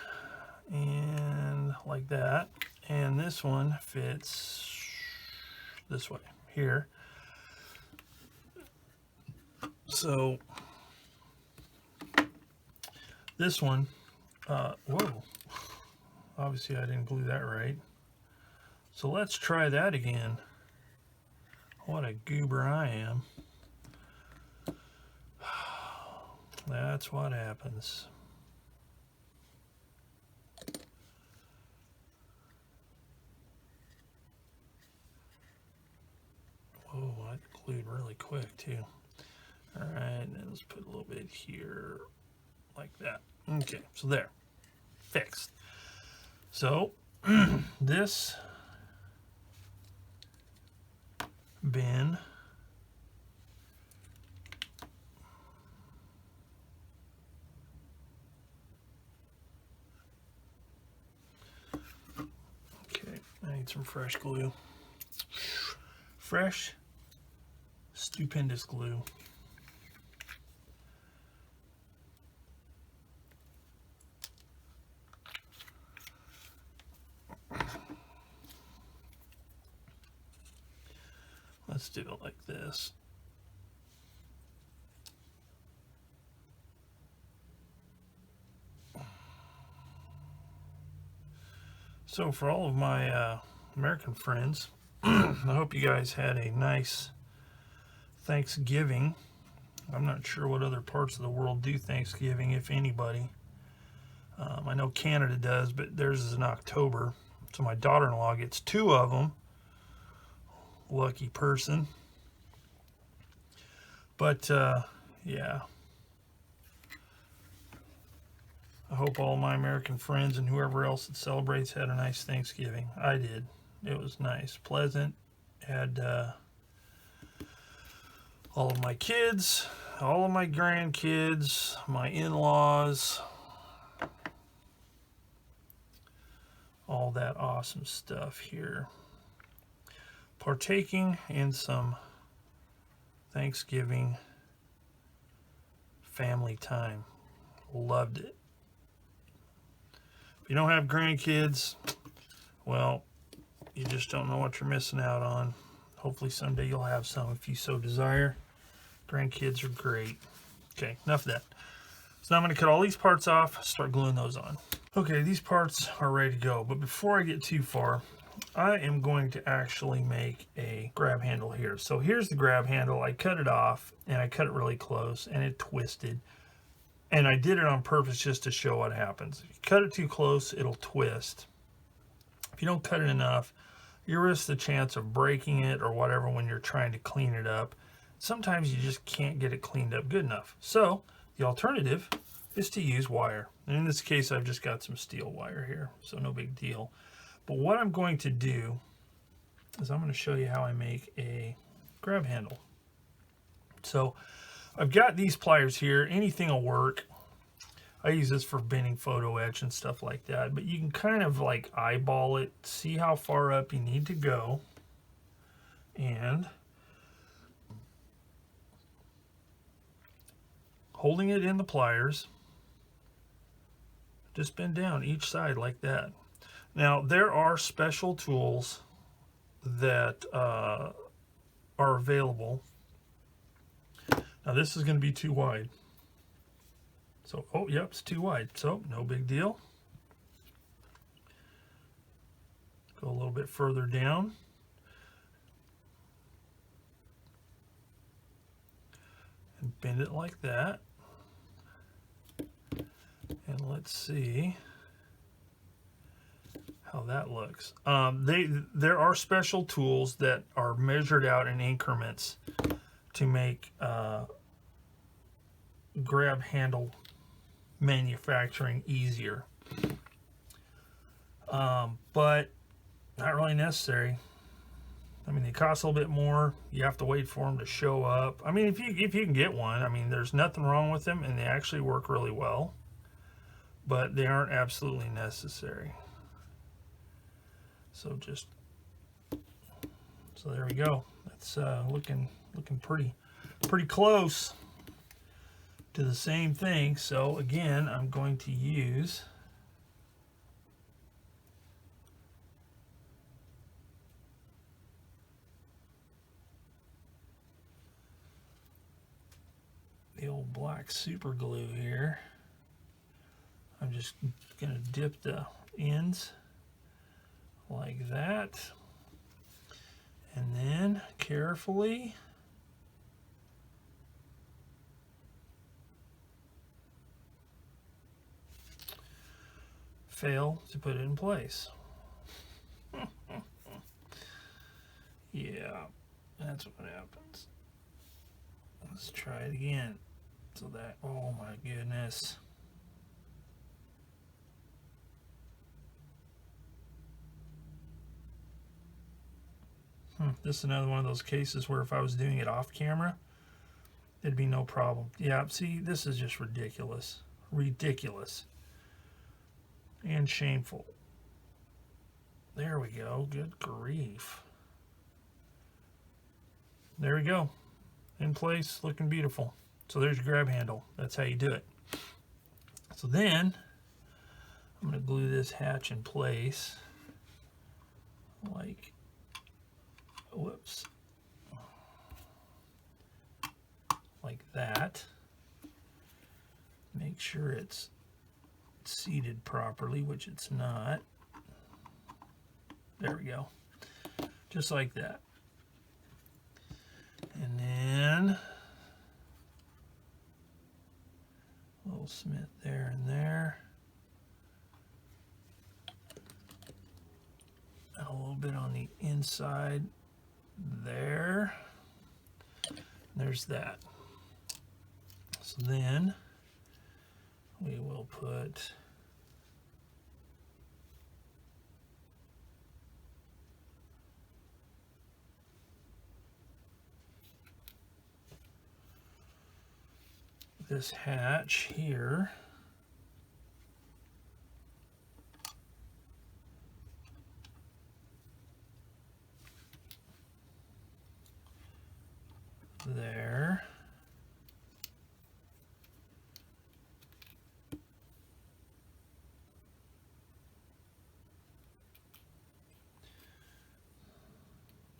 and like that. And this one fits this way here. So this one, whoa, obviously I didn't glue that right. So let's try that again. What a goober I am. That's what happens. glued really quick too. All right, and then let's put a little bit here like that. Okay, so there, fixed. So this bin I need some fresh glue. Fresh, stupendous glue. Let's do it like this. So for all of my American friends, I hope you guys had a nice Thanksgiving. I'm not sure what other parts of the world do Thanksgiving, if anybody. I know Canada does, but theirs is in October. So my daughter-in-law gets 2 of them. Lucky person. But yeah, I hope all my American friends and whoever else that celebrates had a nice Thanksgiving. I did. It was nice, pleasant. Had all of my kids, all of my grandkids, my in-laws, all that awesome stuff here. Partaking in some Thanksgiving family time. Loved it. If you don't have grandkids, well, you just don't know what you're missing out on. Hopefully someday you'll have some if you so desire. Grandkids are great. Okay, enough of that. So now I'm going to cut all these parts off, start gluing those on. Okay, these parts are ready to go, but before I get too far, I am going to actually make a grab handle here. So here's the grab handle. I cut it off, and I cut it really close, and it twisted. And I did it on purpose just to show what happens. If you cut it too close, it'll twist. If you don't cut it enough, you risk the chance of breaking it or whatever when you're trying to clean it up. Sometimes you just can't get it cleaned up good enough. So the alternative is to use wire. And in this case, I've just got some steel wire here, so no big deal. But what I'm going to do is I'm going to show you how I make a grab handle. So I've got these pliers here. Anything will work. I use this for bending photo etch and stuff like that. But you can kind of like eyeball it, see how far up you need to go. And holding it in the pliers, just bend down each side like that. Now, there are special tools that are available. Now, this is going to be too wide. So, oh, yep, it's too wide. So, no big deal. Go a little bit further down. And bend it like that. And let's see how that looks. There are special tools that are measured out in increments to make grab handle manufacturing easier. But not really necessary. I mean, they cost a little bit more. You have to wait for them to show up. I mean, if you can get one, I mean, there's nothing wrong with them, and they actually work really well. But they aren't absolutely necessary. So there we go. That's looking pretty close to the same thing. So again, I'm going to use the old black super glue here. I'm just going to dip the ends like that, and then carefully fail to put it in place. Yeah, that's what happens. Let's try it again. So that, oh my goodness. This is another one of those cases where if I was doing it off camera, it'd be no problem. Yeah, see, this is just ridiculous. Ridiculous. And shameful. There we go. Good grief. There we go. In place, looking beautiful. So there's your grab handle. That's how you do it. So then, I'm going to glue this hatch in place. Like, whoops. Like that. Make sure it's seated properly, which it's not. There we go. Just like that. And then a little cement there and there. And a little bit on the inside there. There's that. So then we will put this hatch here. There.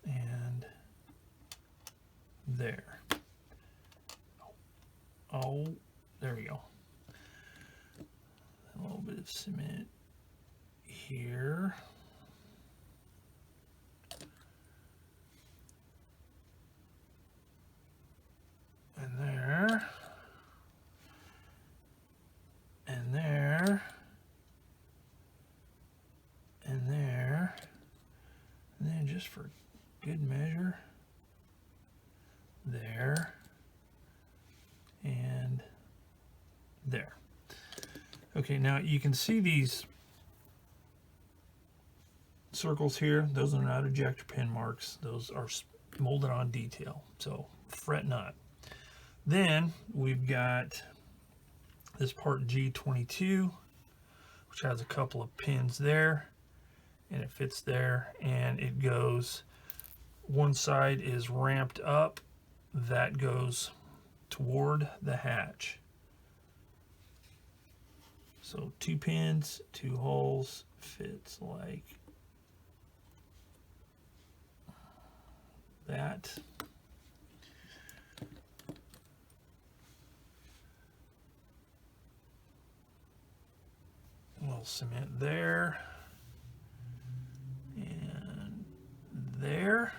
And there. Oh, there we go. A little bit of cement here. And there. And there. And there. And then just for good measure, there. And there. Okay, now you can see these circles here. Those are not ejector pin marks. Those are molded on detail. So fret not. Then we've got this part G22, which has a couple of pins there, and it fits there, and it goes, one side is ramped up, that goes toward the hatch. So 2 pins, 2 holes, fits like that. A little cement there and there.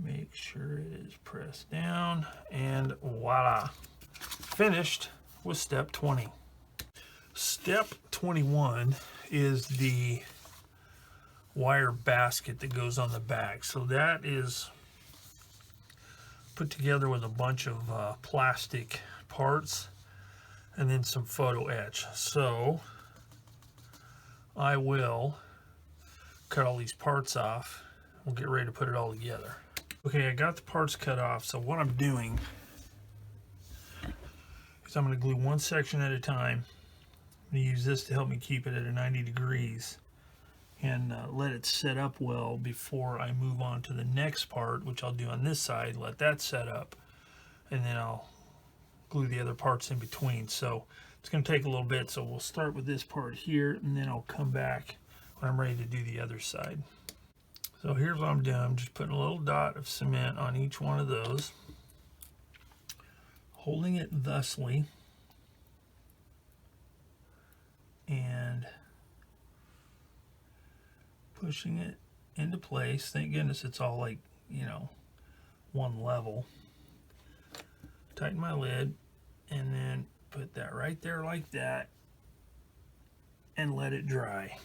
Make sure it is pressed down, and voila, finished with step 20. Step 21 is the wire basket that goes on the back. So that is put together with a bunch of plastic parts and then some photo etch. So I will cut all these parts off. We'll get ready to put it all together. Okay, I got the parts cut off. So what I'm doing is I'm going to glue one section at a time. I'm going to use this to help me keep it at a 90 degrees and let it set up well before I move on to the next part, which I'll do on this side. Let that set up, and then I'll glue the other parts in between. So it's going to take a little bit. So we'll start with this part here, and then I'll come back when I'm ready to do the other side. So here's what I'm doing. I'm just putting a little dot of cement on each one of those, holding it thusly, and pushing it into place. Thank goodness it's all like, you know, one level. Tighten my lid, and then put that right there like that, and let it dry.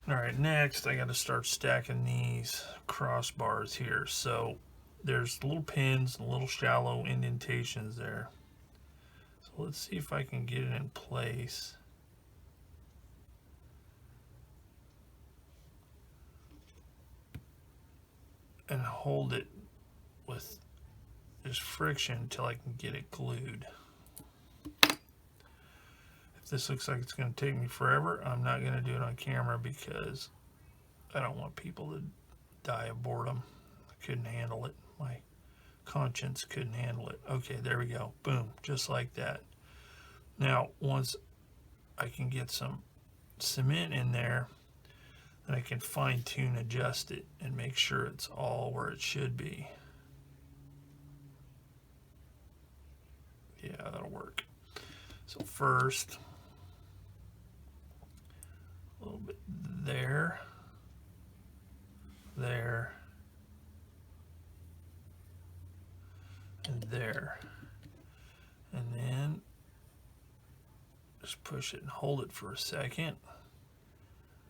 All right, next I got to start stacking these crossbars here. So there's little pins and little shallow indentations there. So let's see if I can get it in place. And hold it with just friction until I can get it glued. If this looks like it's going to take me forever, I'm not going to do it on camera because I don't want people to die of boredom. I couldn't handle it. My conscience couldn't handle it. Okay, there we go. Boom, just like that. Now, once I can get some cement in there, then I can fine-tune, adjust it, and make sure it's all where it should be. Yeah, that'll work. So first, a little bit there, there, and there. And then just push it and hold it for a second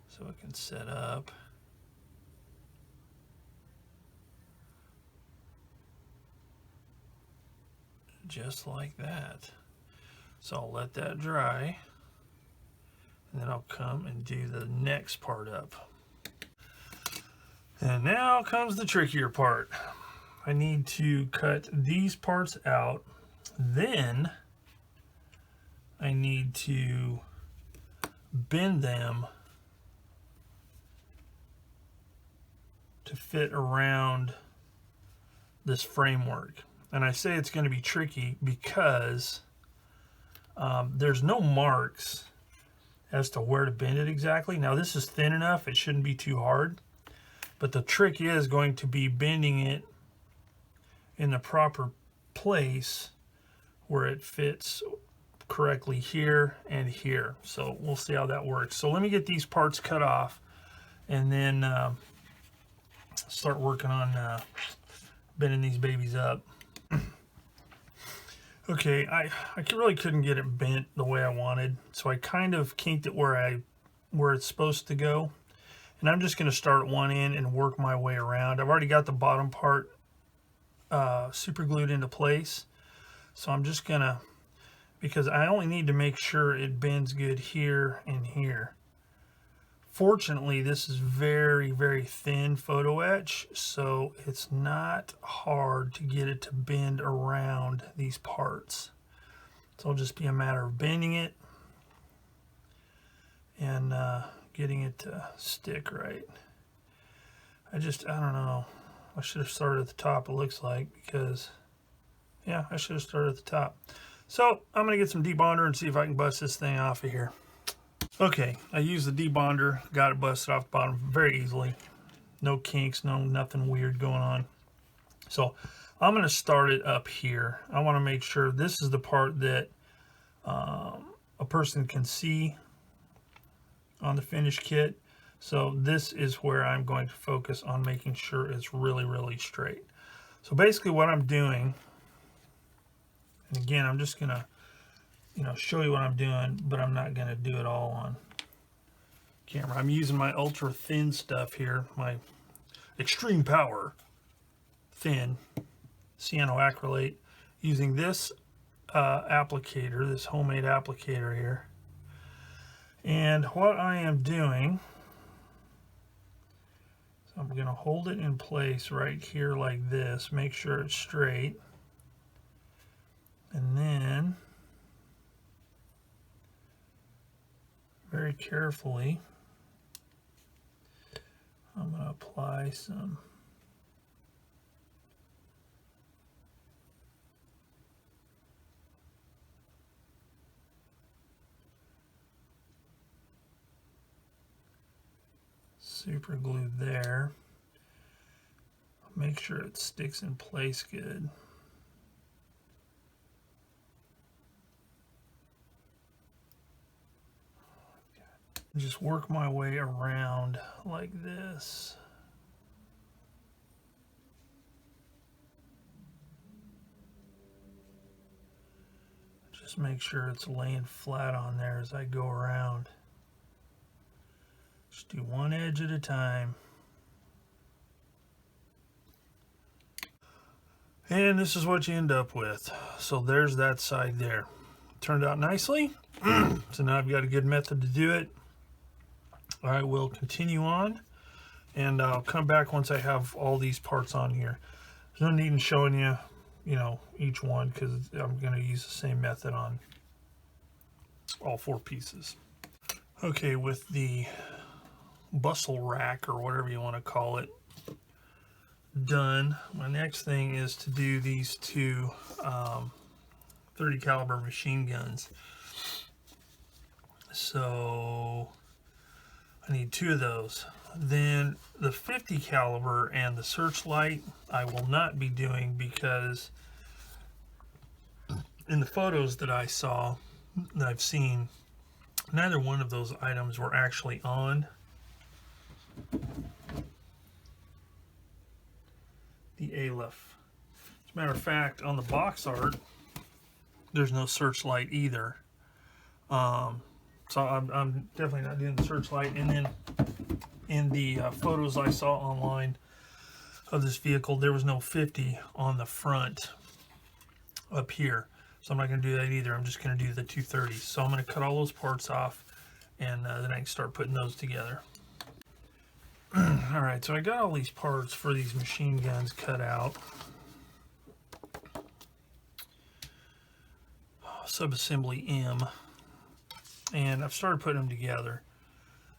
so it can set up. Just like that. So I'll let that dry, and then I'll come and do the next part up. And now comes the trickier part. I need to cut these parts out. Then I need to bend them to fit around this framework. And I say it's going to be tricky because there's no marks as to where to bend it exactly. Now this is thin enough, it shouldn't be too hard. But the trick is going to be bending it in the proper place where it fits correctly here and here. So we'll see how that works. So let me get these parts cut off and then start working on bending these babies up. Okay, I really couldn't get it bent the way I wanted, so I kind of kinked it where it's supposed to go. And I'm just going to start at one end and work my way around. I've already got the bottom part super glued into place. So I'm just going to, because I only need to make sure it bends good here and here. Fortunately, this is very, very thin photo etch, so it's not hard to get it to bend around these parts. So it'll just be a matter of bending it and getting it to stick right. I don't know. I should have started at the top, it looks like, because, yeah, I should have started at the top. So I'm going to get some debonder and see if I can bust this thing off of here. Okay, I used the debonder, got it busted off the bottom very easily. No kinks, nothing weird going on. So I'm going to start it up here. I want to make sure this is the part that a person can see on the finished kit. So this is where I'm going to focus on making sure it's really, really straight. So basically what I'm doing, and again, I'm just going to show you what I'm doing, but I'm not going to do it all on camera. I'm using my ultra thin stuff here, my extreme power thin cyanoacrylate, using this applicator, this homemade applicator here. And what I am doing, so I'm going to hold it in place right here like this, make sure it's straight, and then very carefully I'm going to apply some super glue there. Make sure it sticks in place good. Just work my way around like this. Just make sure it's laying flat on there as I go around. Just do one edge at a time. And this is what you end up with. So there's that side there. Turned out nicely. So now I've got a good method to do it. I will continue on, and I'll come back once I have all these parts on here. There's no need in showing you, each one, because I'm going to use the same method on all 4 pieces. Okay, with the bustle rack, or whatever you want to call it, done, my next thing is to do these 2 30 caliber machine guns. So I need 2 of those. Then the 50 caliber and the Searchlight I will not be doing, because in the photos that I saw, that I've seen, neither one of those items were actually on the Aleph. As a matter of fact, on the box art, there's no Searchlight either. So I'm definitely not doing the Searchlight. And then in the photos I saw online of this vehicle, there was no 50 on the front up here. So I'm not going to do that either. I'm just going to do the 230s. So I'm going to cut all those parts off, and then I can start putting those together. Alright, so I got all these parts for these machine guns cut out. Subassembly M. And I've started putting them together.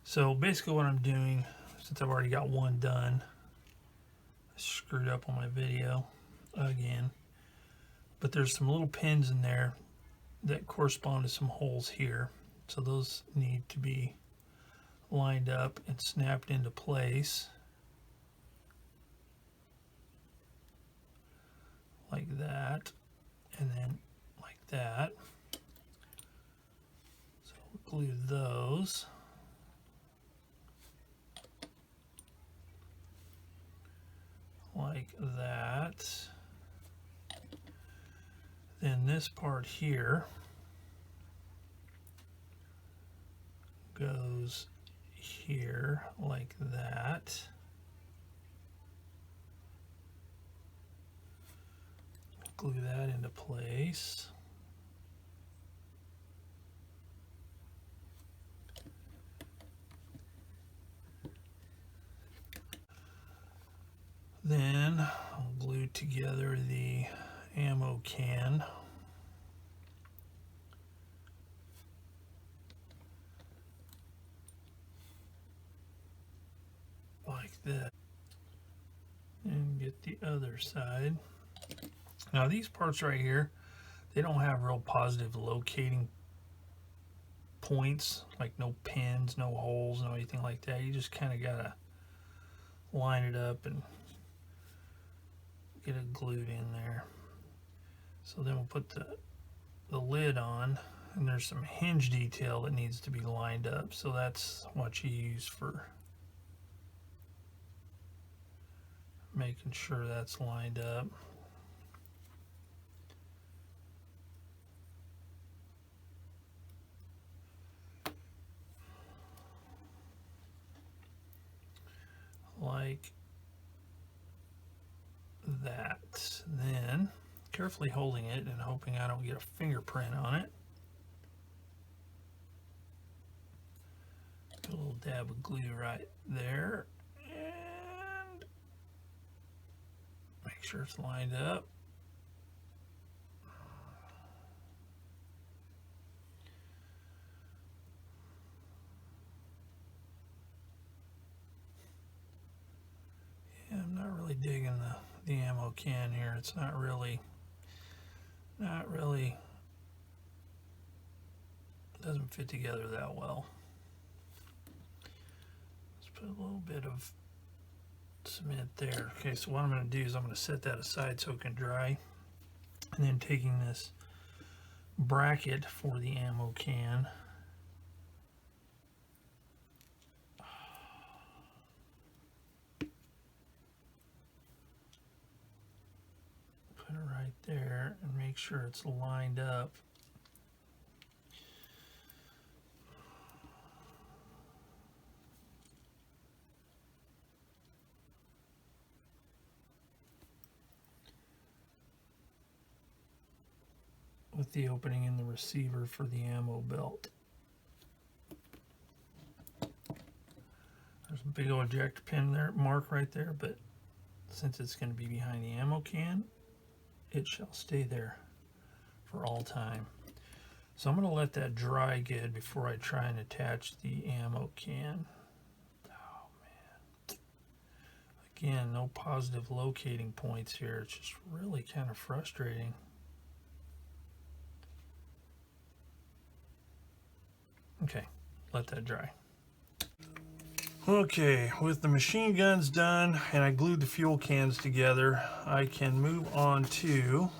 So basically what I'm doing, since I've already got one done, I screwed up on my video again, but there's some little pins in there that correspond to some holes here. So those need to be lined up and snapped into place like that, and then like that. So we'll glue those. Like that. Then this part here goes here like that. Glue that into place. Then I'll glue together the ammo can. Like that. And get the other side. Now these parts right here, they don't have real positive locating points, like no pins, no holes, no anything like that. You just kind of gotta line it up and get it glued in there. So then we'll put the lid on, and there's some hinge detail that needs to be lined up. So that's what you use for making sure that's lined up. Like that. Then carefully holding it and hoping I don't get a fingerprint on it. Put a little dab of glue right there and make sure it's lined up. Yeah, I'm not really digging the ammo can here. It's not really, doesn't fit together that well. Let's put a little bit of cement there. Okay, so what I'm going to do is I'm going to set that aside so it can dry, and then taking this bracket for the ammo can, put it right there and make sure it's lined up. with the opening in the receiver for the ammo belt. There's a big old ejector pin there, mark right there, but since it's going to be behind the ammo can, it shall stay there for all time. So I'm going to let that dry good before I try and attach the ammo can. Oh man. Again, no positive locating points here. It's just really kind of frustrating. Okay, let that dry. Okay, with the machine guns done and I glued the fuel cans together, I can move on to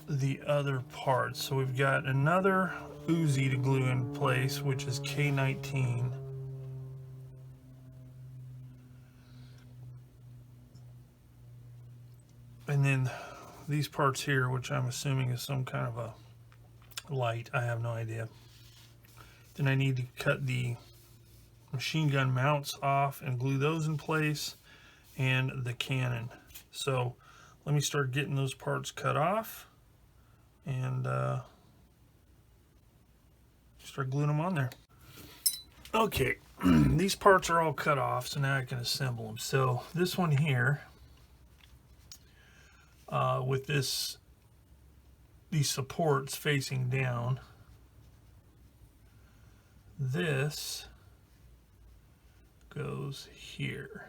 the other parts. So we've got another Uzi to glue in place, which is K19. And then these parts here, which I'm assuming is some kind of a light, I have no idea. Then I need to cut the machine gun mounts off and glue those in place, and the cannon. So let me start getting those parts cut off and start gluing them on there. Okay, these parts are all cut off, so now I can assemble them. So this one here, with these supports facing down, this goes here.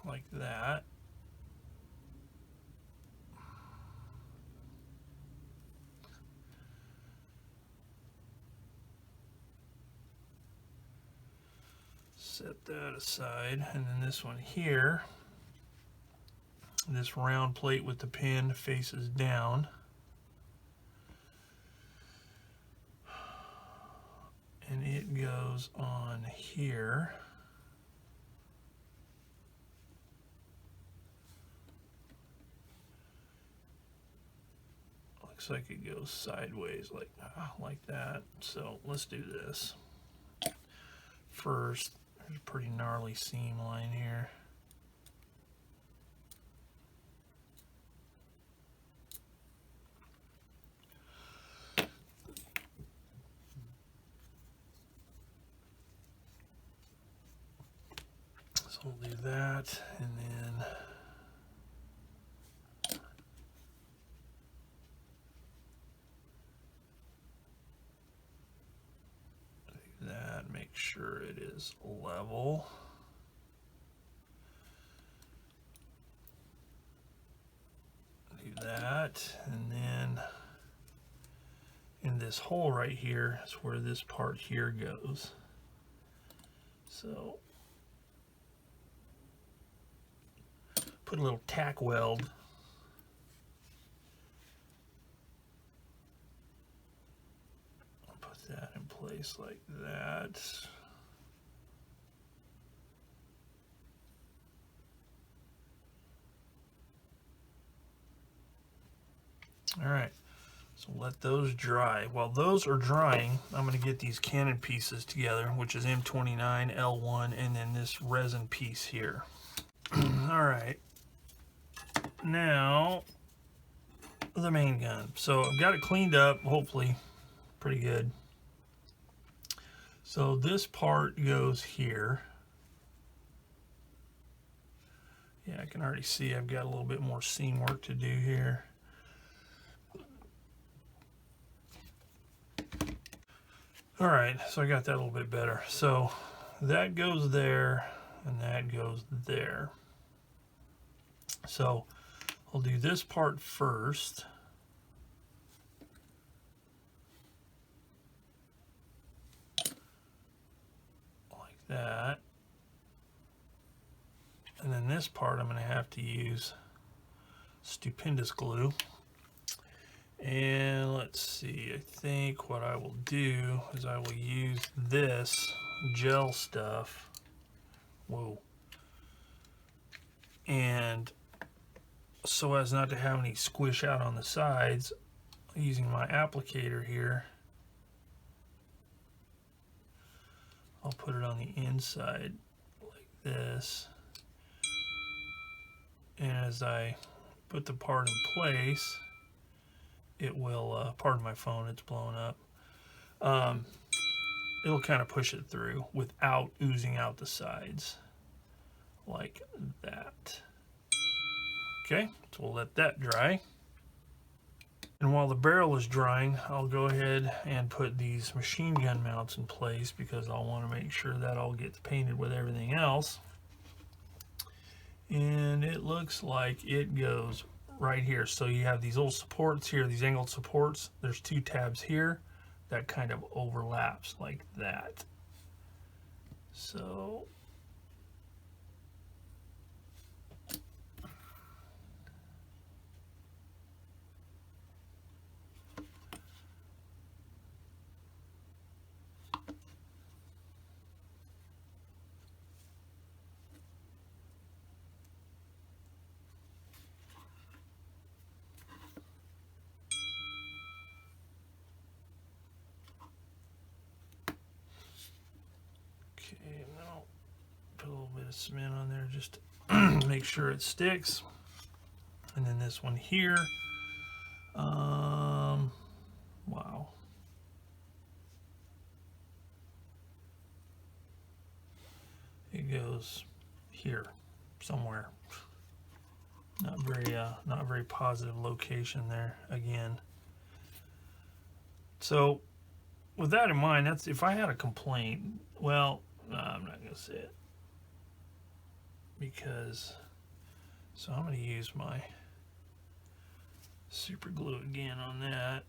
Like that. Set that aside, and then this one here, this round plate with the pin faces down, and it goes on here. Looks like it goes sideways like that. So let's do this. First, there's a pretty gnarly seam line here. So we'll do that, and then do that, make sure it is level. Do that, and then in this hole right here is where this part here goes. So put a little tack weld that in place like that. All right, so let those dry. While those are drying, I'm going to get these cannon pieces together, which is M29, L1, and then this resin piece here. All right, now the main gun. So I've got it cleaned up, hopefully pretty good. So this part goes here. Yeah, I can already see I've got a little bit more seam work to do here. All right, so I got that a little bit better. So that goes there and that goes there. So I'll do this part first. Like that. And then this part I'm going to have to use stupendous glue. And let's see, I think what I will do is I will use this gel stuff. Whoa. And so as not to have any squish out on the sides, using my applicator here, I'll put it on the inside like this, and as I put the part in place, it will, pardon my phone, it's blowing up, it'll kind of push it through without oozing out the sides like that. Okay, so we'll let that dry. And while the barrel is drying, I'll go ahead and put these machine gun mounts in place because I'll want to make sure that all gets painted with everything else. And it looks like it goes right here. So you have these little supports here, these angled supports. There's two tabs here that kind of overlaps like that. So okay, now put a little bit of cement on there just to make sure it sticks. And then this one here, wow. It goes here somewhere. Not very positive location there again. So with that in mind, that's if I had a complaint, well, no, I'm not gonna say it because, so I'm gonna use my super glue again on that.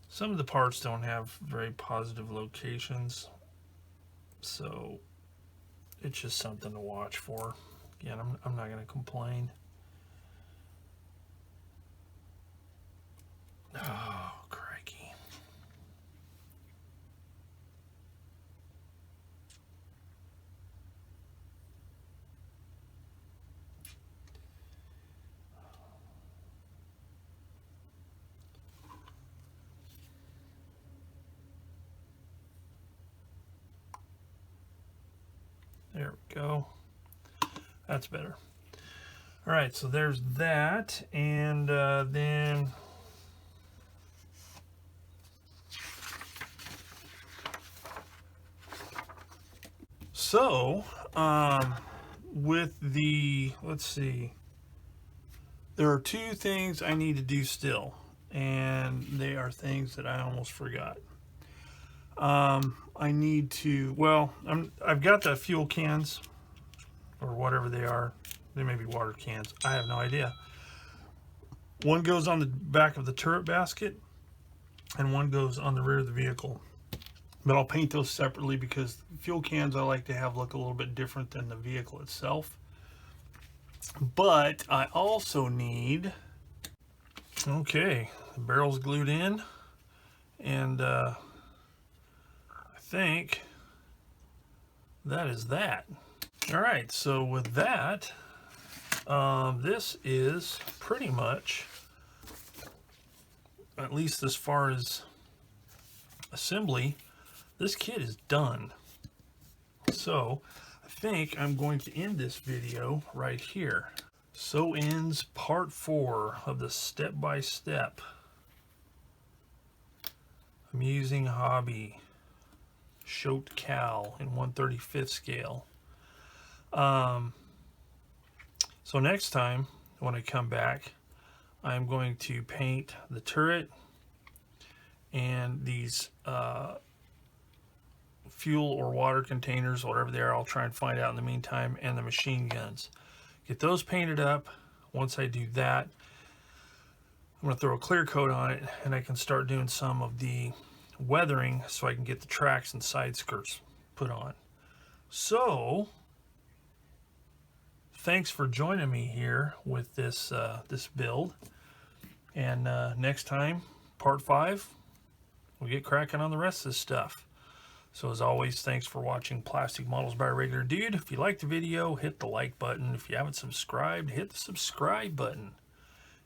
Some of the parts don't have very positive locations, so it's just something to watch for. Again, I'm not going to complain. Oh, crikey. There we go. That's better. All right, so there's that, and then so with the, let's see, there are two things I need to do still, and they are things that I almost forgot. I need to, well, I've got the fuel cans, or whatever they are. They may be water cans. I have no idea. One goes on the back of the turret basket, and one goes on the rear of the vehicle. But I'll paint those separately because fuel cans I like to have look a little bit different than the vehicle itself. But I also need, okay, the barrel's glued in, and I think that is that. All right, so with that, this is pretty much, at least as far as assembly, this kit is done. So I think I'm going to end this video right here. So ends part 4 of the step-by-step Amusing Hobby Shote Cal in 1/35 scale. So next time when I come back, I'm going to paint the turret and these fuel or water containers, whatever they are, I'll try and find out in the meantime, and the machine guns. Get those painted up. Once I do that, I'm going to throw a clear coat on it, and I can start doing some of the weathering so I can get the tracks and side skirts put on. So thanks for joining me here with this this build, and next time, part 5, we'll get cracking on the rest of this stuff. So as always, thanks for watching Plastic Models by Regular Dude. If you liked the video, hit the like button. If you haven't subscribed, hit the subscribe button.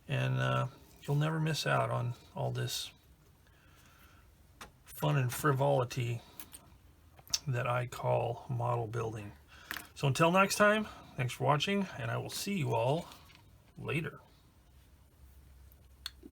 And you'll never miss out on all this fun and frivolity that I call model building. So until next time, thanks for watching, and I will see you all later.